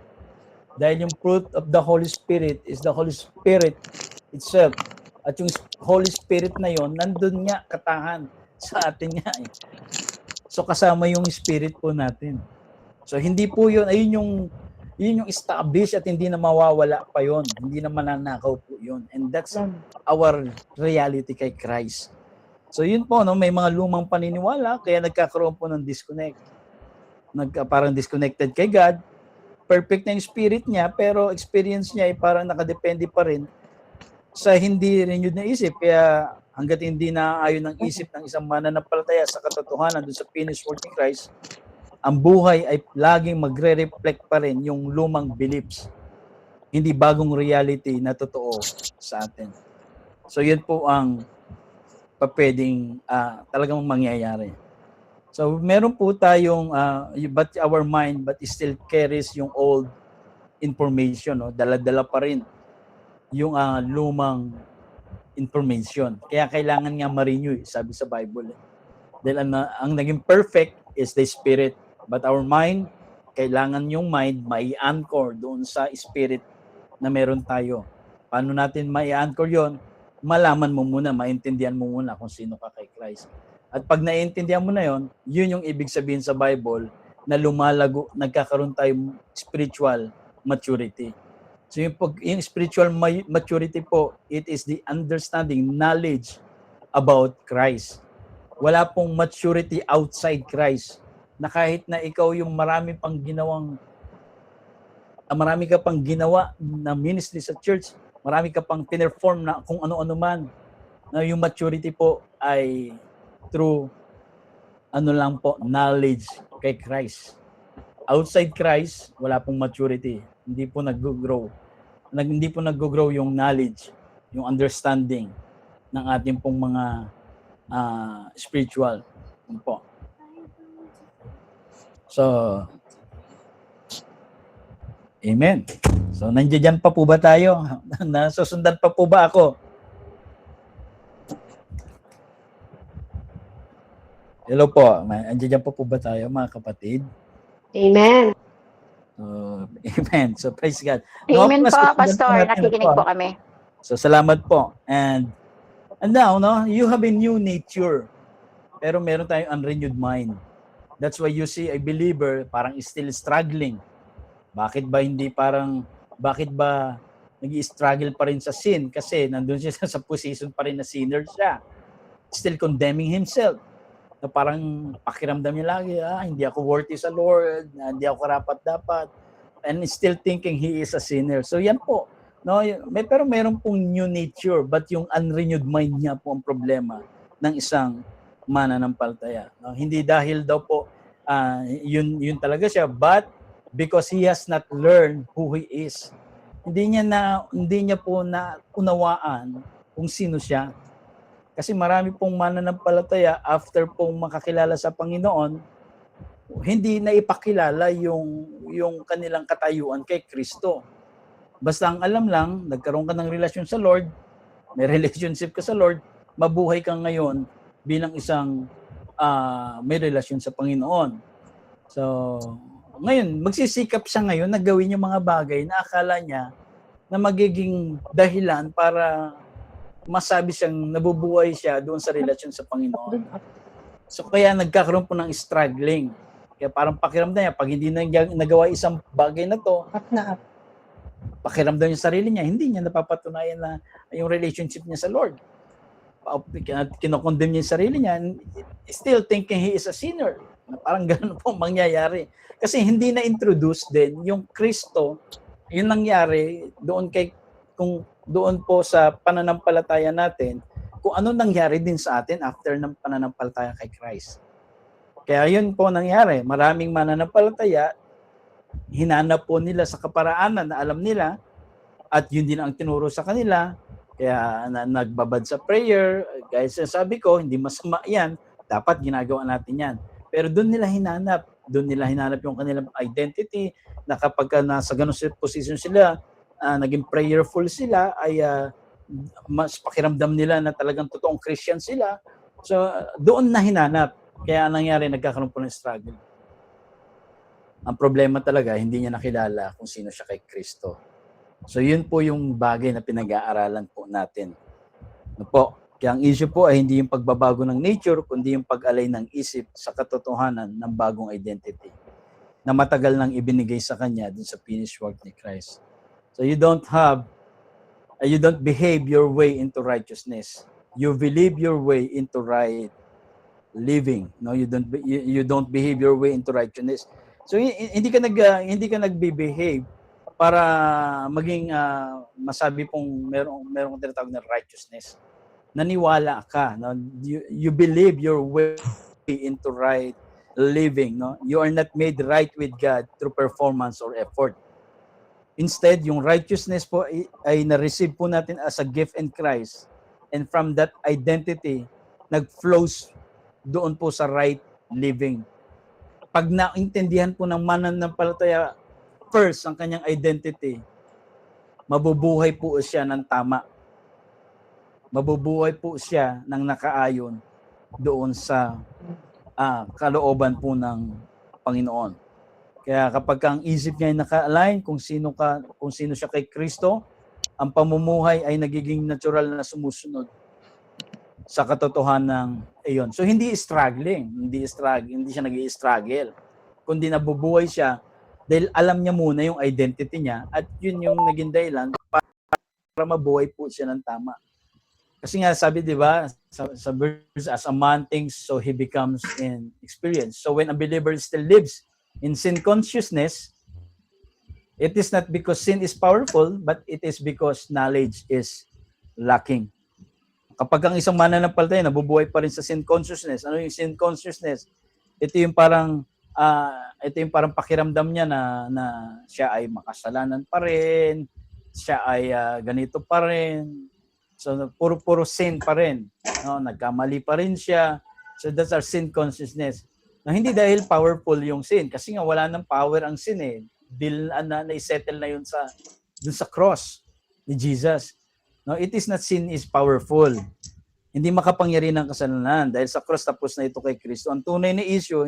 Dahil yung fruit of the Holy Spirit is the Holy Spirit itself. At yung Holy Spirit na yon, nandun nga katahan sa atin nga eh. So kasama yung Spirit po natin. So hindi po yun, ayun yung establish at hindi na mawawala pa yon. Hindi na mananakaw po yun. And that's our reality kay Christ. So yun po, no, may mga lumang paniniwala, kaya nagkakaroon po ng disconnect. Parang disconnected kay God. Perfect na yung spirit niya, pero experience niya ay parang nakadepende pa rin sa hindi renewed na isip. Kaya hanggat hindi naaayon ng isip ng isang mananampalataya sa katotohanan doon sa finished work ni Christ, ang buhay ay laging magre-reflect pa rin yung lumang beliefs. Hindi bagong reality na totoo sa atin. So yun po ang pwedeng talagang mangyayari. So meron po tayong but our mind but still carries yung old information, no? Dala-dala pa rin yung lumang information. Kaya kailangan nga ma-renew, sabi sa Bible. Dahil ang naging perfect is the spirit, but our mind, kailangan yung mind mai-anchor doon sa spirit na meron tayo. Paano natin mai-anchor yon? Malaman mo muna, maintindihan mo muna kung sino ka kay Christ. At pag naiintindihan mo na yon, yun yung ibig sabihin sa Bible na lumalago, nagkakaroon tayo spiritual maturity. So yung spiritual maturity po, it is the understanding, knowledge about Christ. Wala pong maturity outside Christ. Na kahit na ikaw yung marami ka pang ginawa na ministry sa church, marami ka pang pinerform na kung ano-ano man, na yung maturity po ay through lang po, knowledge kay Christ. Outside Christ, wala pong maturity. Hindi po nag-grow. Hindi po nag-grow yung knowledge, yung understanding ng ating pong mga spiritual. Yun po. So, amen. So, nandiyan pa po ba tayo? Nasusundan pa po ba ako? Hello po. Andiyan po ba tayo, mga kapatid? Amen. Amen. So, praise God. Amen po, pakinggan Pastor. natin Nakikinig ito. po kami. So, salamat po. And now, no, you have a new nature. Pero meron tayong unrenewed mind. That's why you see a believer parang still struggling. Bakit ba nag-i-struggle pa rin sa sin? Kasi nandun siya sa position pa rin na sinner siya. Still condemning himself. Na parang pakiramdam niya lagi, hindi ako worthy sa Lord, hindi ako karapat-dapat. And still thinking he is a sinner. So yan po. No, pero meron pong new nature, but yung unrenewed mind niya po ang problema ng isang mananampalataya. No, hindi dahil daw po yun talaga siya, but because he has not learned who he is. Hindi niya po na unawaan kung sino siya. Kasi marami pong mananampalataya after pong makakilala sa Panginoon, hindi na ipakilala yung kanilang katayuan kay Kristo. Basta ang alam lang, nagkaroon ka ng relasyon sa Lord, may relationship ka sa Lord, mabuhay ka ngayon bilang isang may relasyon sa Panginoon. So, ngayon, magsisikap siya ngayon na gawin yung mga bagay na akala niya na magiging dahilan para masabi siyang nabubuhay siya doon sa relasyon sa Panginoon. So, kaya nagkakaroon po ng struggling. Kaya parang pakiramdam niya, pag hindi na nagawa isang bagay na to, pakiramdam niya sarili niya, hindi niya napapatunayan na yung relationship niya sa Lord. Kinokondemn niya yung sarili niya, still thinking he is a sinner. Parang gano'n po mangyayari. Kasi hindi na-introduce din yung Kristo, yung nangyari doon po sa pananampalataya natin, kung ano nangyari din sa atin after ng pananampalataya kay Christ. Kaya yun po nangyari. Maraming mananampalataya, hinanap po nila sa kaparaanan na alam nila, at yun din ang tinuro sa kanila. Kaya nagbabad sa prayer, guys, sabi ko, hindi masama yan, dapat ginagawa natin yan. Pero doon nila hinanap yung kanilang identity, na kapag nasa ganun position sila, naging prayerful sila, ay mas pakiramdam nila na talagang totoong Christian sila. So, doon na hinanap. Kaya nangyari, nagkakaroon po ng struggle. Ang problema talaga, hindi niya nakilala kung sino siya kay Kristo. So, yun po yung bagay na pinag-aaralan po natin. Ano po? Kaya ang issue po ay hindi yung pagbabago ng nature, kundi yung pag-alay ng isip sa katotohanan ng bagong identity na matagal nang ibinigay sa kanya dun sa finished work ni Christ. So you don't behave your way into righteousness. You believe your way into right living. No, you don't behave your way into righteousness. So hindi ka nagbe-behave para maging masabi pong merong tinatawag na righteousness. Naniwala ka, no? You believe your way into right living, no? You are not made right with God through performance or effort. Instead, yung righteousness po ay na-receive po natin as a gift in Christ. And from that identity, nag-flows doon po sa right living. Pag naintindihan po ng mananampalataya first ang kanyang identity, mabubuhay po siya ng tama. Mabubuhay po siya ng nakaayon doon sa kalooban po ng Panginoon. Kaya kapag ang isip niya ay naka-align kung sino siya kay Kristo, ang pamumuhay ay nagiging natural na sumusunod sa katotohanan ng iyon. So hindi struggling, hindi siya nag-i-struggle, kundi nabubuhay siya dahil alam niya muna yung identity niya at yun yung naging dahilan para mabuhay po siya ng tama. Kasi nga sabi, di ba, sa verse, as a man thinks, so he becomes in experience. So when a believer still lives in sin consciousness, it is not because sin is powerful, but it is because knowledge is lacking. Kapag ang isang mananampalataya nabubuhay pa rin sa sin consciousness, ano yung sin consciousness? Ito yung parang pakiramdam niya na siya ay makasalanan pa rin, siya ay ganito pa rin. So puro sin pa rin, no? Nagkamali pa rin siya. So that's our sin consciousness. Na hindi dahil powerful yung sin, kasi nga wala nang power ang sin eh. Na-settle na yun dun sa cross ni Jesus. No, it is not sin is powerful. Hindi makapangyarihan ng kasalanan dahil sa cross tapos na ito kay Kristo. Ang tunay na issue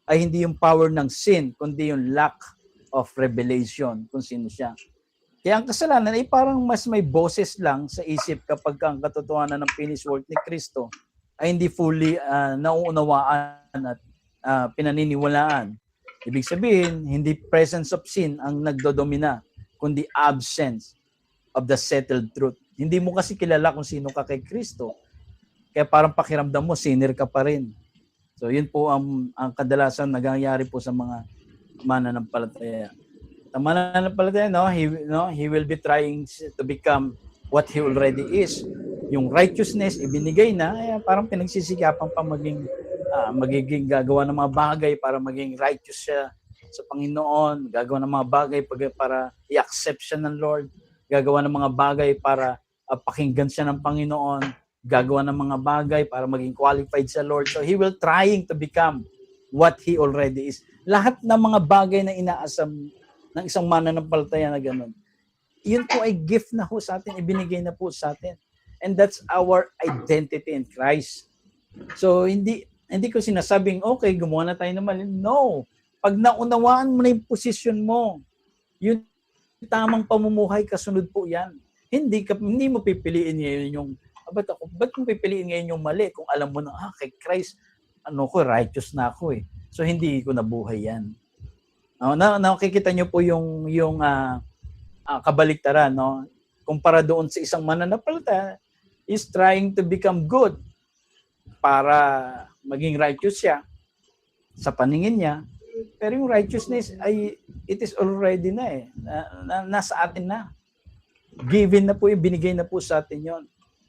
ay hindi yung power ng sin, kundi yung lack of revelation kung sino siya. Kaya ang kasalanan ay parang mas may boses lang sa isip kapag ang katotohanan ng finished work ni Kristo ay hindi fully nauunawaan at pinaniniwalaan. Ibig sabihin, hindi presence of sin ang nagdodomina, kundi absence of the settled truth. Hindi mo kasi kilala kung sino ka kay Kristo. Kaya parang pakiramdam mo, sinner ka pa rin. So yun po ang kadalasan nangyayari po sa mga mananampalataya. Ang mananampalataya, he will be trying to become what he already is. Yung righteousness, ibinigay na, parang pinagsisikapan pa magiging gagawa ng mga bagay para maging righteous siya sa Panginoon, gagawa ng mga bagay para i-accept siya ng Lord, gagawa ng mga bagay para pakinggan siya ng Panginoon, gagawa ng mga bagay para maging qualified sa Lord. So he will trying to become what he already is. Lahat ng mga bagay na inaasam ng isang mananampalataya na gano'n, yun po ay gift na ho sa atin, ibinigay na po sa atin. And that's our identity in Christ. So hindi ko sinasabing, okay, gumawa na tayo ng mali. No. Pag naunawaan mo na yung position mo, yung tamang pamumuhay, kasunod po yan. Hindi mo pipiliin ngayon yung, ba't mo pipiliin ngayon yung mali kung alam mo na, kay Christ, righteous na ako eh. So hindi ko nabuhay yan. Nakikita nyo po yung kabaliktaran, no? Kumpara doon sa isang mananampalataya, is trying to become good para maging righteous siya sa paningin niya. Pero yung righteousness ay it is already nasa atin na. Given na po, binigay na po sa atin yon.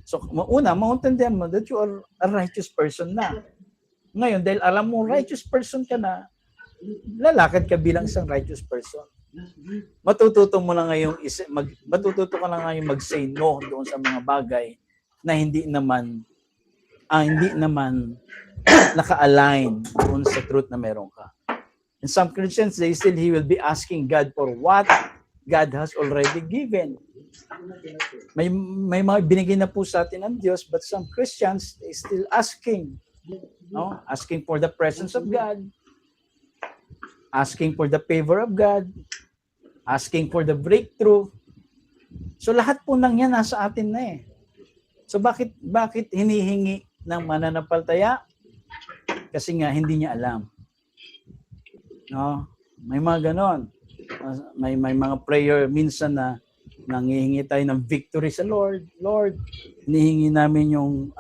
So mauuntindihan mo that you are a righteous person na. Ngayon, dahil alam mo righteous person ka na, lalakad ka bilang isang righteous person. Matututo ka na ngayong mag-say no doon sa mga bagay na hindi naman naka-align doon sa truth na meron ka. And some Christians, he will be asking God for what God has already given. May mga binigay na po sa atin ng Diyos, but some Christians, they still asking. No? Asking for the presence of God, asking for the favor of God, asking for the breakthrough. So lahat po nang yan nasa atin na eh. So bakit hinihingi ng mananampalataya? Kasi nga hindi niya alam. No? May mga ganon. May mga prayer minsan na nanghihingi tayo ng victory sa Lord. Lord, hinihingi namin yung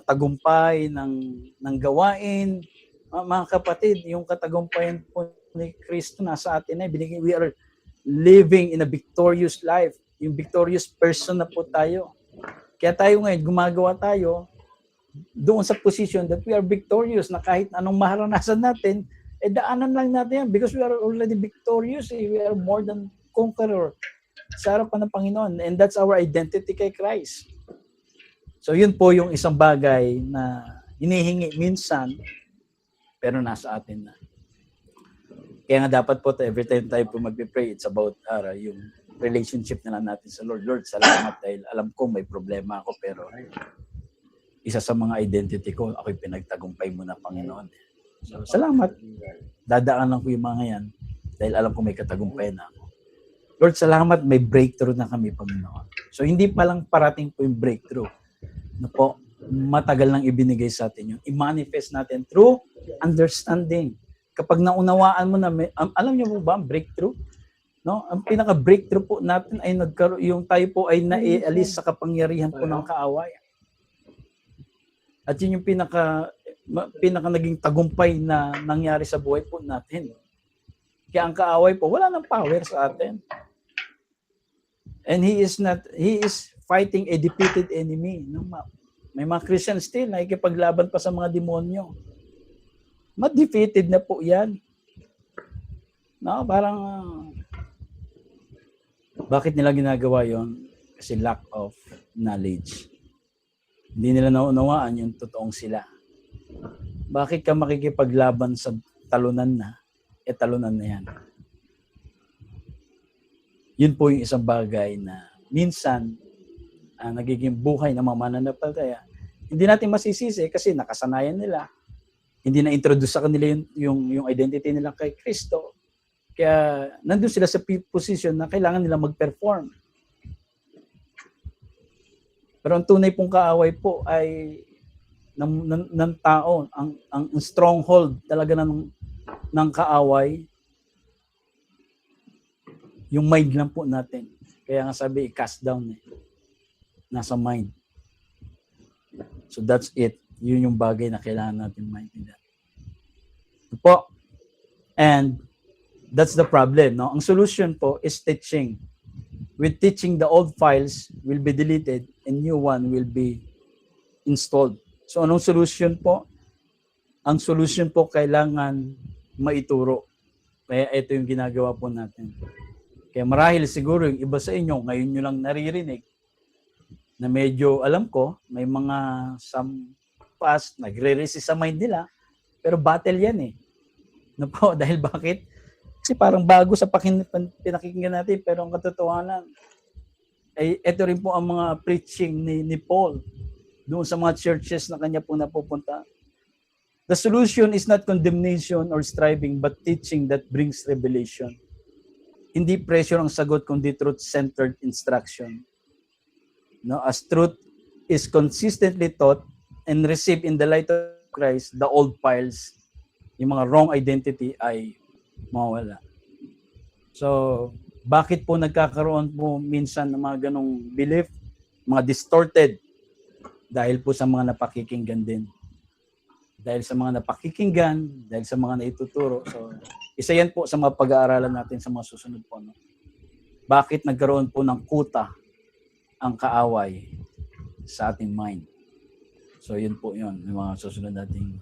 tagumpay ng gawain. Mga kapatid, yung katagumpayan po ni Kristo nasa atin na we are living in a victorious life. Yung victorious person na po tayo. Kaya tayo ngayon, gumagawa tayo doon sa position that we are victorious na kahit anong maranasan natin, daanan lang natin yan because we are already victorious. We are more than conqueror sa harapan ng Panginoon. And that's our identity kay Christ. So yun po yung isang bagay na hinihingi minsan, pero nasa atin na. Kaya nga dapat po every time tayo po magpipray, it's about yung relationship na lang natin sa Lord. Lord, salamat dahil alam ko may problema ako, pero isa sa mga identity ko, ako'y pinagtagumpay mo na, Panginoon. So, salamat. Dadaanan ko yung mga yan dahil alam ko may katagumpay na ako. Lord, salamat, may breakthrough na kami, Panginoon. So, hindi pa lang parating po yung breakthrough. Na po, matagal nang ibinigay sa atin yun. I-manifest natin through understanding. Kapag naunawaan mo na, alam niyo po ba, breakthrough? No? Ang pinaka-breakthrough po natin ay yung tayo po ay naialis sa kapangyarihan po ng kaaway. At yun yung pinaka naging tagumpay na nangyari sa buhay po natin. Kaya ang kaaway po, wala nang power sa atin. And he is fighting a defeated enemy. No? May mga Christians still nakikipaglaban pa sa mga demonyo. Ma-defeated na po yan. No? Parang bakit nila ginagawa yon? Kasi lack of knowledge. Hindi nila naunawaan yung totoong sila. Bakit ka makikipaglaban sa talunan na? Talunan na yan. Yun po yung isang bagay na minsan nagiging buhay ng mga mananampalataya Hindi natin masisisi kasi nakasanayan nila. Hindi na-introduce sa kanila yung identity nila kay Kristo. Kaya nandun sila sa position na kailangan nila mag-perform. Pero ang tunay pong kaaway po ay ng tao, ang stronghold talaga ng kaaway, yung mind lang po natin. Kaya nga sabi, cast down nasa mind. So that's it. Yun yung bagay na kailangan natin maintindihan. Ito po. And that's the problem. No? Ang solution po is teaching. With teaching, the old files will be deleted and new one will be installed. So anong solution po? Ang solution po kailangan maituro. Kaya ito yung ginagawa po natin. Kaya marahil siguro yung iba sa inyo, ngayon nyo lang naririnig na medyo, alam ko, may mga some past, nagre-resist sa mind nila, pero battle yan eh. No po, dahil bakit? Kasi parang bago sa pinakikinggan natin, pero ang katotohanan, ay ito rin po ang mga preaching ni Paul doon sa mga churches na kanya po napupunta. The solution is not condemnation or striving, but teaching that brings revelation. Hindi pressure ang sagot, kundi truth-centered instruction. No, as truth is consistently taught and received in the light of Christ, the old files, yung mga wrong identity ay mawala. So, bakit po nagkakaroon po minsan ng mga ganong belief, mga distorted? Dahil po sa mga napakikinggan din. Dahil sa mga napakikinggan, dahil sa mga naituturo. So, isa yan po sa mga pag-aaralan natin sa mga susunod po. No? Bakit nagkaroon po ng kuta ang kaaway sa ating mind? So, yun po yun. Yung mga susunod nating.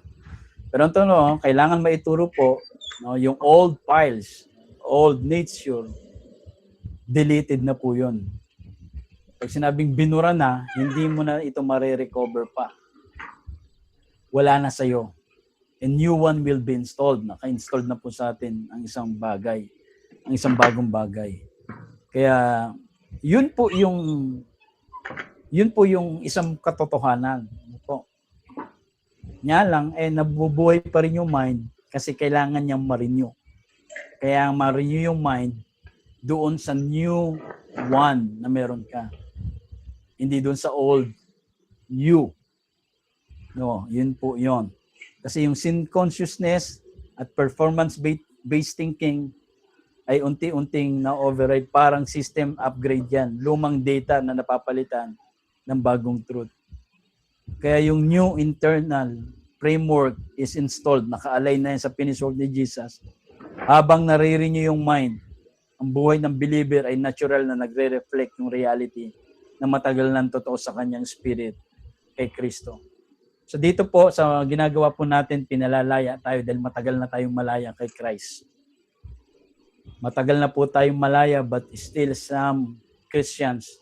Pero ito, no, kailangan maituro po, no, yung old files, old nature, deleted na po yun. Pag sinabing binura na, hindi mo na ito marirecover pa. Wala na sa'yo. A new one will be installed. Naka-installed na po sa atin ang isang bagay, ang isang bagong bagay. Kaya yun po yung isang katotohanan. Po. Nya lang, nabubuhay pa rin yung mind kasi kailangan niyang ma-renew. Kaya ma-renew yung mind doon sa new one na meron ka. Hindi doon sa old you. No, yun po yun. Kasi yung sin consciousness at performance-based thinking ay unti-unting na-override. Parang system upgrade yan. Lumang data na napapalitan ng bagong truth. Kaya yung new internal framework is installed. Naka-align na yan sa finished work ni Jesus. Habang naririnig yung mind, ang buhay ng believer ay natural na nagre-reflect yung reality na matagal nang totoo sa kanyang spirit kay Kristo. So dito po sa ginagawa po natin, pinalalaya tayo dahil matagal na tayong malaya kay Christ. Matagal na po tayong malaya but still some Christians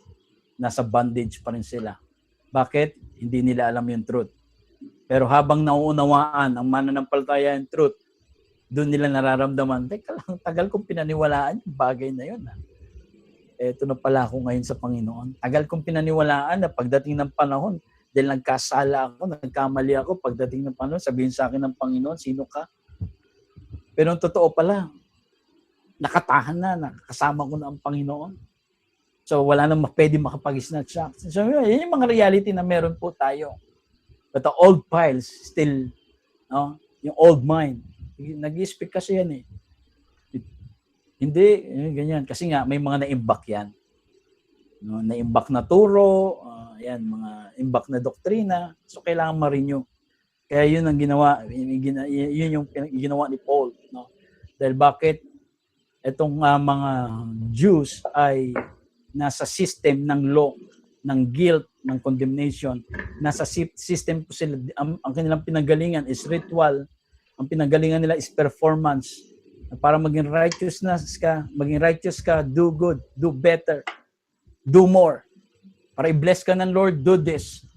nasa bondage pa rin sila. Bakit? Hindi nila alam yung truth. Pero habang nauunawaan ang mananampalataya yung truth, doon nila nararamdaman, teka lang, tagal kong pinaniwalaan yung bagay na yun. Eto na pala ako ngayon sa Panginoon. Tagal kong pinaniwalaan na pagdating ng panahon, dahil nagkasala ako, nagkamali ako, pagdating ng panahon, sabihin sa akin ng Panginoon, sino ka? Pero ang totoo pala, nakatahan na, nakasama ko na ang Panginoon. So wala nang pwede makapag-snatch siya. So yun yung mga reality na meron po tayo. But the old files still, no, yung old mind, nag-i-speak kasi yan eh. Hindi, ganyan. Kasi nga, may mga na-imbak yan. No, na-imbak na turo, yan, mga imbak na doktrina. So, kailangan ma-renew. Kaya yun ang ginawa. Yun yung ginawa ni Paul. No? Dahil bakit itong mga Jews ay nasa system ng law, ng guilt, ng condemnation. Nasa system po sila. Ang kanilang pinanggalingan is ritual. Ang pinanggalingan nila is performance. Para maging righteous ka, do good, do better, do more. Para i-bless ka ng Lord, do this.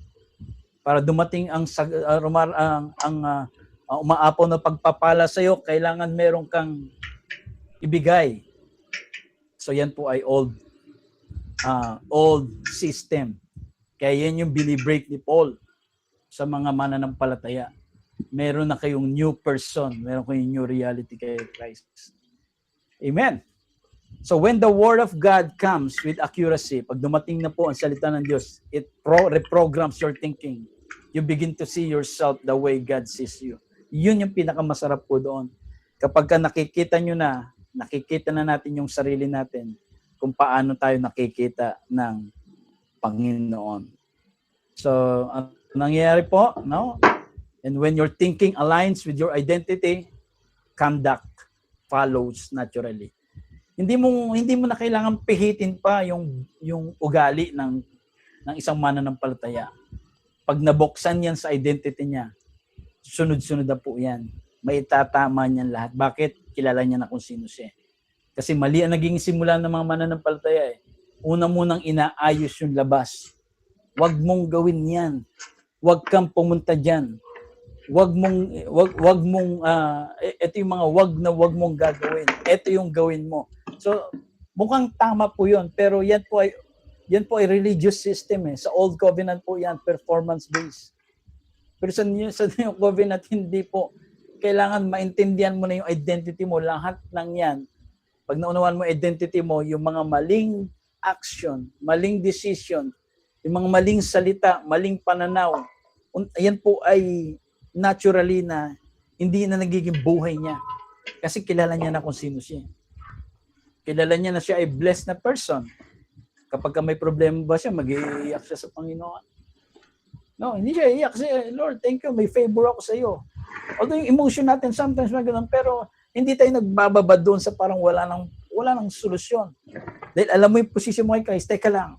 Para dumating ang umaapaw na pagpapala sa iyo, kailangan meron kang ibigay. So yan po ay old system. Kaya yan yung binibreak ni Paul. sa mga mananampalataya. Meron na kayong new person, meron kayong new reality kay Christ. Amen. So when the Word of God comes with accuracy, pag dumating na po ang salita ng Diyos, it reprograms your thinking. You begin to see yourself the way God sees you. Yun yung pinakamasarap po doon. Kapag ka nakikita na natin yung sarili natin, kung paano tayo nakikita ng Panginoon. So, ang nangyayari po, no? And when your thinking aligns with your identity, conduct follows naturally. Hindi mo na kailangan pihitin pa yung ugali ng isang mananampalataya. Pag nabuksan yan sa identity niya, sunod-sunod na po yan. May itatama niyan lahat. Bakit? Kilala niya na kung sino siya. Kasi mali ang naging simula ng mga mananampalataya eh. Una munang inaayos yung labas. Huwag mong gawin yan. Huwag kang pumunta diyan. Wag mong ito yung mga wag mong gagawin. Ito yung gawin mo. So mukhang tama po 'yon, pero yan po ay religious system eh. Sa Old Covenant po yan, performance based. Pero sa New Covenant hindi po. Kailangan maintindihan mo na yung identity mo, lahat ng yan. Pag naunawaan mo identity mo, yung mga maling action, maling decision, yung mga maling salita, maling pananaw, yan po ay naturally na hindi na nagiging buhay niya. Kasi kilala niya na kung sino siya. Kilala niya na siya ay blessed na person. Kapag may problema ba siya, mag-iiyak siya sa Panginoon. No, hindi siya iiyak kasi, Lord, thank you, may favor ako sa iyo. Although yung emotion natin sometimes magandang, pero hindi tayo nagbababa doon sa parang wala nang solusyon. Dahil alam mo yung posisyon mo kay Christ, teka lang.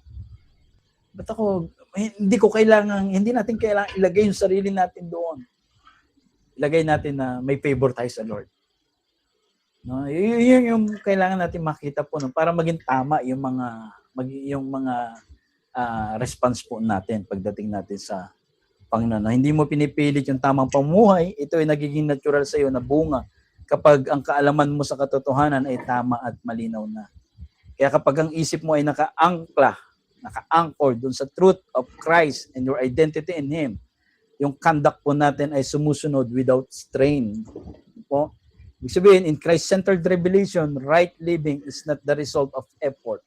Ba't ako, hindi natin kailangan ilagay yung sarili natin doon. Ilagay natin na may favor tayo sa Lord. No, yun yung kailangan natin makita po no, para maging tama yung mga response po natin pagdating natin sa Panginoon. Hindi mo pinipilit yung tamang pamumuhay, ito ay nagiging natural sa iyo na bunga kapag ang kaalaman mo sa katotohanan ay tama at malinaw na. Kaya kapag ang isip mo ay naka-anchor dun sa truth of Christ and your identity in Him, yung conduct po natin ay sumusunod without strain. Po? Ibig sabihin, in Christ-centered revelation, right living is not the result of effort,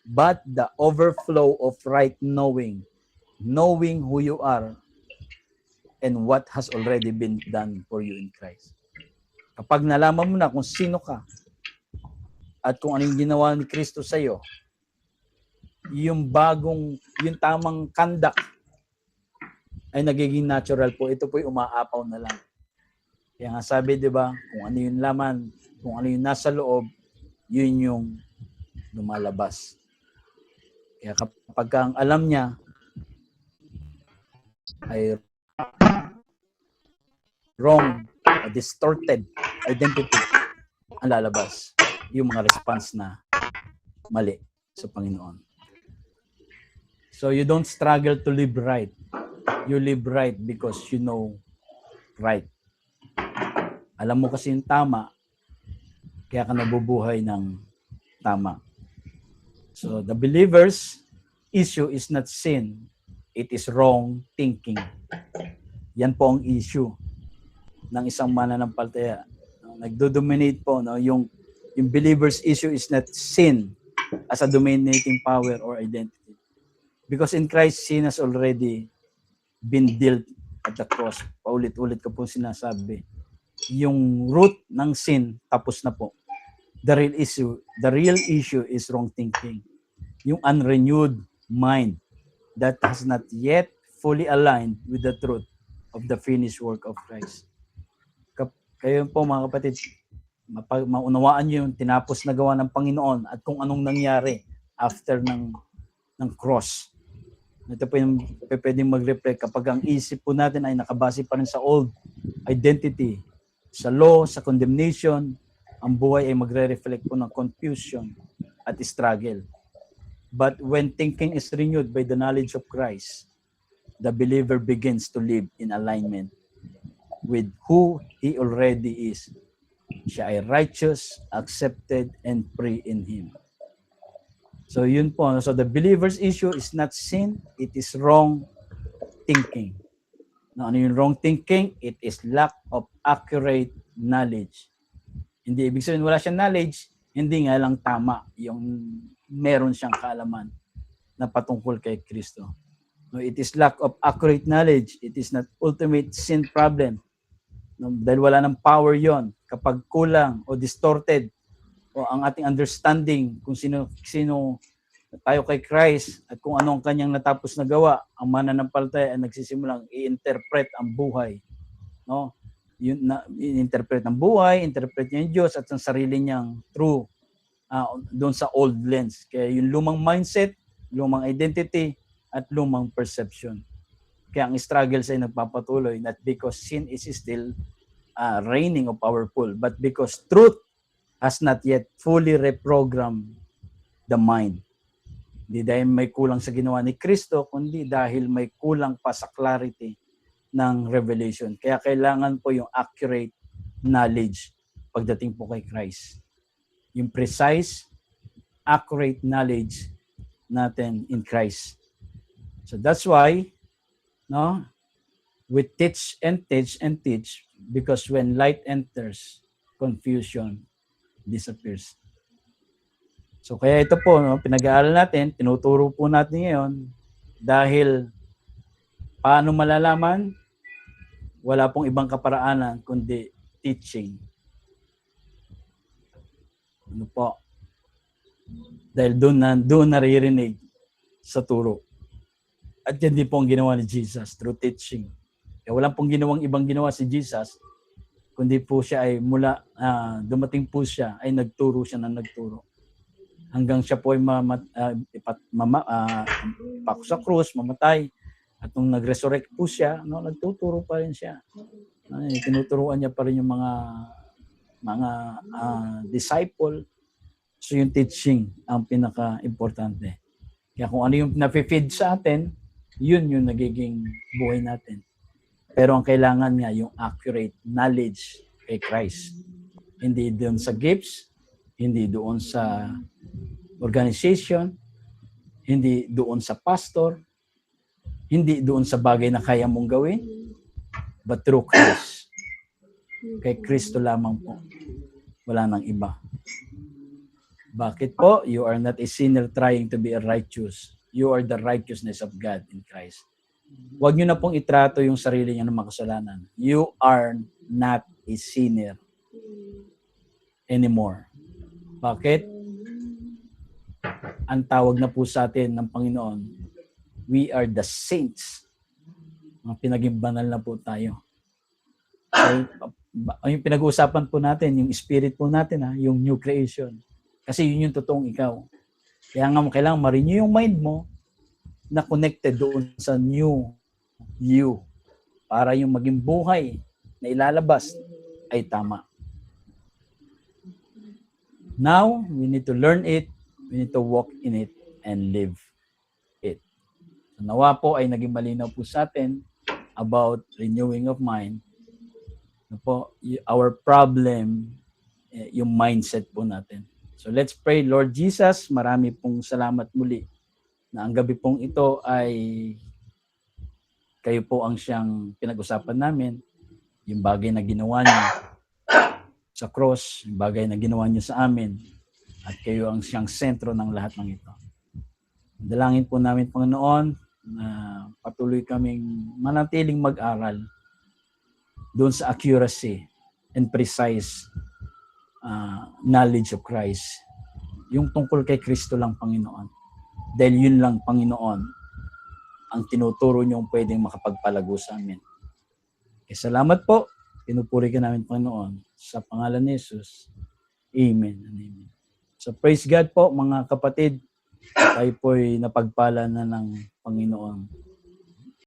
but the overflow of right knowing who you are and what has already been done for you in Christ. Kapag nalaman mo na kung sino ka at kung anong ginawa ni Kristo sa iyo, yung tamang conduct ay nagiging natural po. Ito po yung umaapaw na lang. Kaya nga sabi, di ba, kung ano yung laman, kung ano yung nasa loob, yun yung lumalabas. Kaya kapag ang alam niya ay wrong, distorted identity, ang lalabas, yung mga response na mali sa Panginoon. So you don't struggle to live right. You live right because you know right. Alam mo kasi yung tama, kaya ka nabubuhay ng tama. So the believer's issue is not sin, it is wrong thinking. Yan po ang issue ng isang mananampalataya. Nagdo-dominate po, no? Yung believer's issue is not sin as a dominating power or identity. Because in Christ, sin has already been dealt at the cross. Paulit-ulit ko po sinasabi. Yung root ng sin, tapos na po. The real issue is wrong thinking. Yung unrenewed mind that has not yet fully aligned with the truth of the finished work of Christ. Kayo po mga kapatid, maunawaan nyo yung tinapos na gawa ng Panginoon at kung anong nangyari after ng cross. Ito po yung pwedeng mag-reflect kapag ang isip po natin ay nakabase pa rin sa old identity, sa law, sa condemnation, ang buhay ay magre-reflect po ng confusion at struggle. But when thinking is renewed by the knowledge of Christ, the believer begins to live in alignment with who he already is. Siya ay righteous, accepted, and free in Him. So yun po. So the believer's issue is not sin, it is wrong thinking. Na ano yung wrong thinking? It is lack of accurate knowledge. Hindi ibig sabihin wala siyang knowledge, hindi nga lang tama yung meron siyang kaalaman na patungkol kay Kristo. No, it is lack of accurate knowledge. It is not ultimate sin problem. No, dahil wala ng power yon kapag kulang o distorted o ang ating understanding kung sino tayo kay Christ at kung ano ang kanyang natapos na gawa, ang mananampalataya ay nagsisimulang i-interpret ang buhay. No? Yun na i-interpret ang buhay, interpret niya yung Diyos at ang sarili niyang true doon sa old lens. Kaya yung lumang mindset, lumang identity, at lumang perception. Kaya ang struggles ay nagpapatuloy, not because sin is still reigning or powerful, but because truth has not yet fully reprogrammed the mind. Hindi dahil may kulang sa ginawa ni Kristo, kundi dahil may kulang pa sa clarity ng revelation. Kaya kailangan po yung accurate knowledge pagdating po kay Christ. Yung precise, accurate knowledge natin in Christ. So that's why, no, we teach and teach and teach because when light enters, confusion disappears. So kaya ito po, no, pinag-aaral natin, tinuturo po natin ngayon dahil paano malalaman? Wala pong ibang kaparaanan kundi teaching. Ano po? Dahil doon naririnig sa turo. At yan din po ang ginawa ni Jesus through teaching. Kaya wala pong ibang ginawa si Jesus, kundi po siya ay dumating po siya, ay nagturo siya na nagturo. Hanggang siya po ay ipako sa krus, mamatay. At nung nag-resurrect po siya, no, nagtuturo pa rin siya. Tinuturuan niya pa rin yung mga disciple. So yung teaching ang pinaka-importante. Kaya kung ano yung na-feed sa atin, yun yung nagiging buhay natin. Pero ang kailangan niya yung accurate knowledge kay Christ. Hindi doon sa gifts, hindi doon sa organization, hindi doon sa pastor, hindi doon sa bagay na kaya mong gawin, but through Christ. Kay Kristo lamang po. Wala nang iba. Bakit po? You are not a sinner trying to be a righteous. You are the righteousness of God in Christ. Huwag nyo na pong itrato yung sarili niyo ng makasalanan. You are not a sinner anymore. Bakit? Ang tawag na po sa atin ng Panginoon, we are the saints. Mga pinaging banal na po tayo. So, yung pinag-uusapan po natin, yung spirit po natin, yung new creation. Kasi yun yung totoong ikaw. Kaya nga kailangan ma-renew yung mind mo na connected doon sa new you. Para yung maging buhay na ilalabas ay tama. Now, we need to learn it. We need to walk in it and live it. So, nawa po ay naging malinaw po sa atin about renewing of mind. Our problem, yung mindset po natin. So let's pray. Lord Jesus, marami pong salamat muli na ang gabi pong ito ay kayo po ang siyang pinag-usapan namin. Yung bagay na ginawa niyo sa cross, yung bagay na ginawa niyo sa amin, at kayo ang siyang sentro ng lahat ng ito. Dalangin po namin, Panginoon, na patuloy kaming manatiling mag-aral doon sa accuracy and precise knowledge of Christ. Yung tungkol kay Kristo lang, Panginoon. Dahil yun lang, Panginoon, ang tinuturo niyong pwedeng makapagpalago sa amin. Kaya salamat po. Pinupuri ka namin, Panginoon. Sa pangalan ni Jesus. Amen and amen. So praise God po, mga kapatid. Tayo po'y napagpala na ng Panginoon.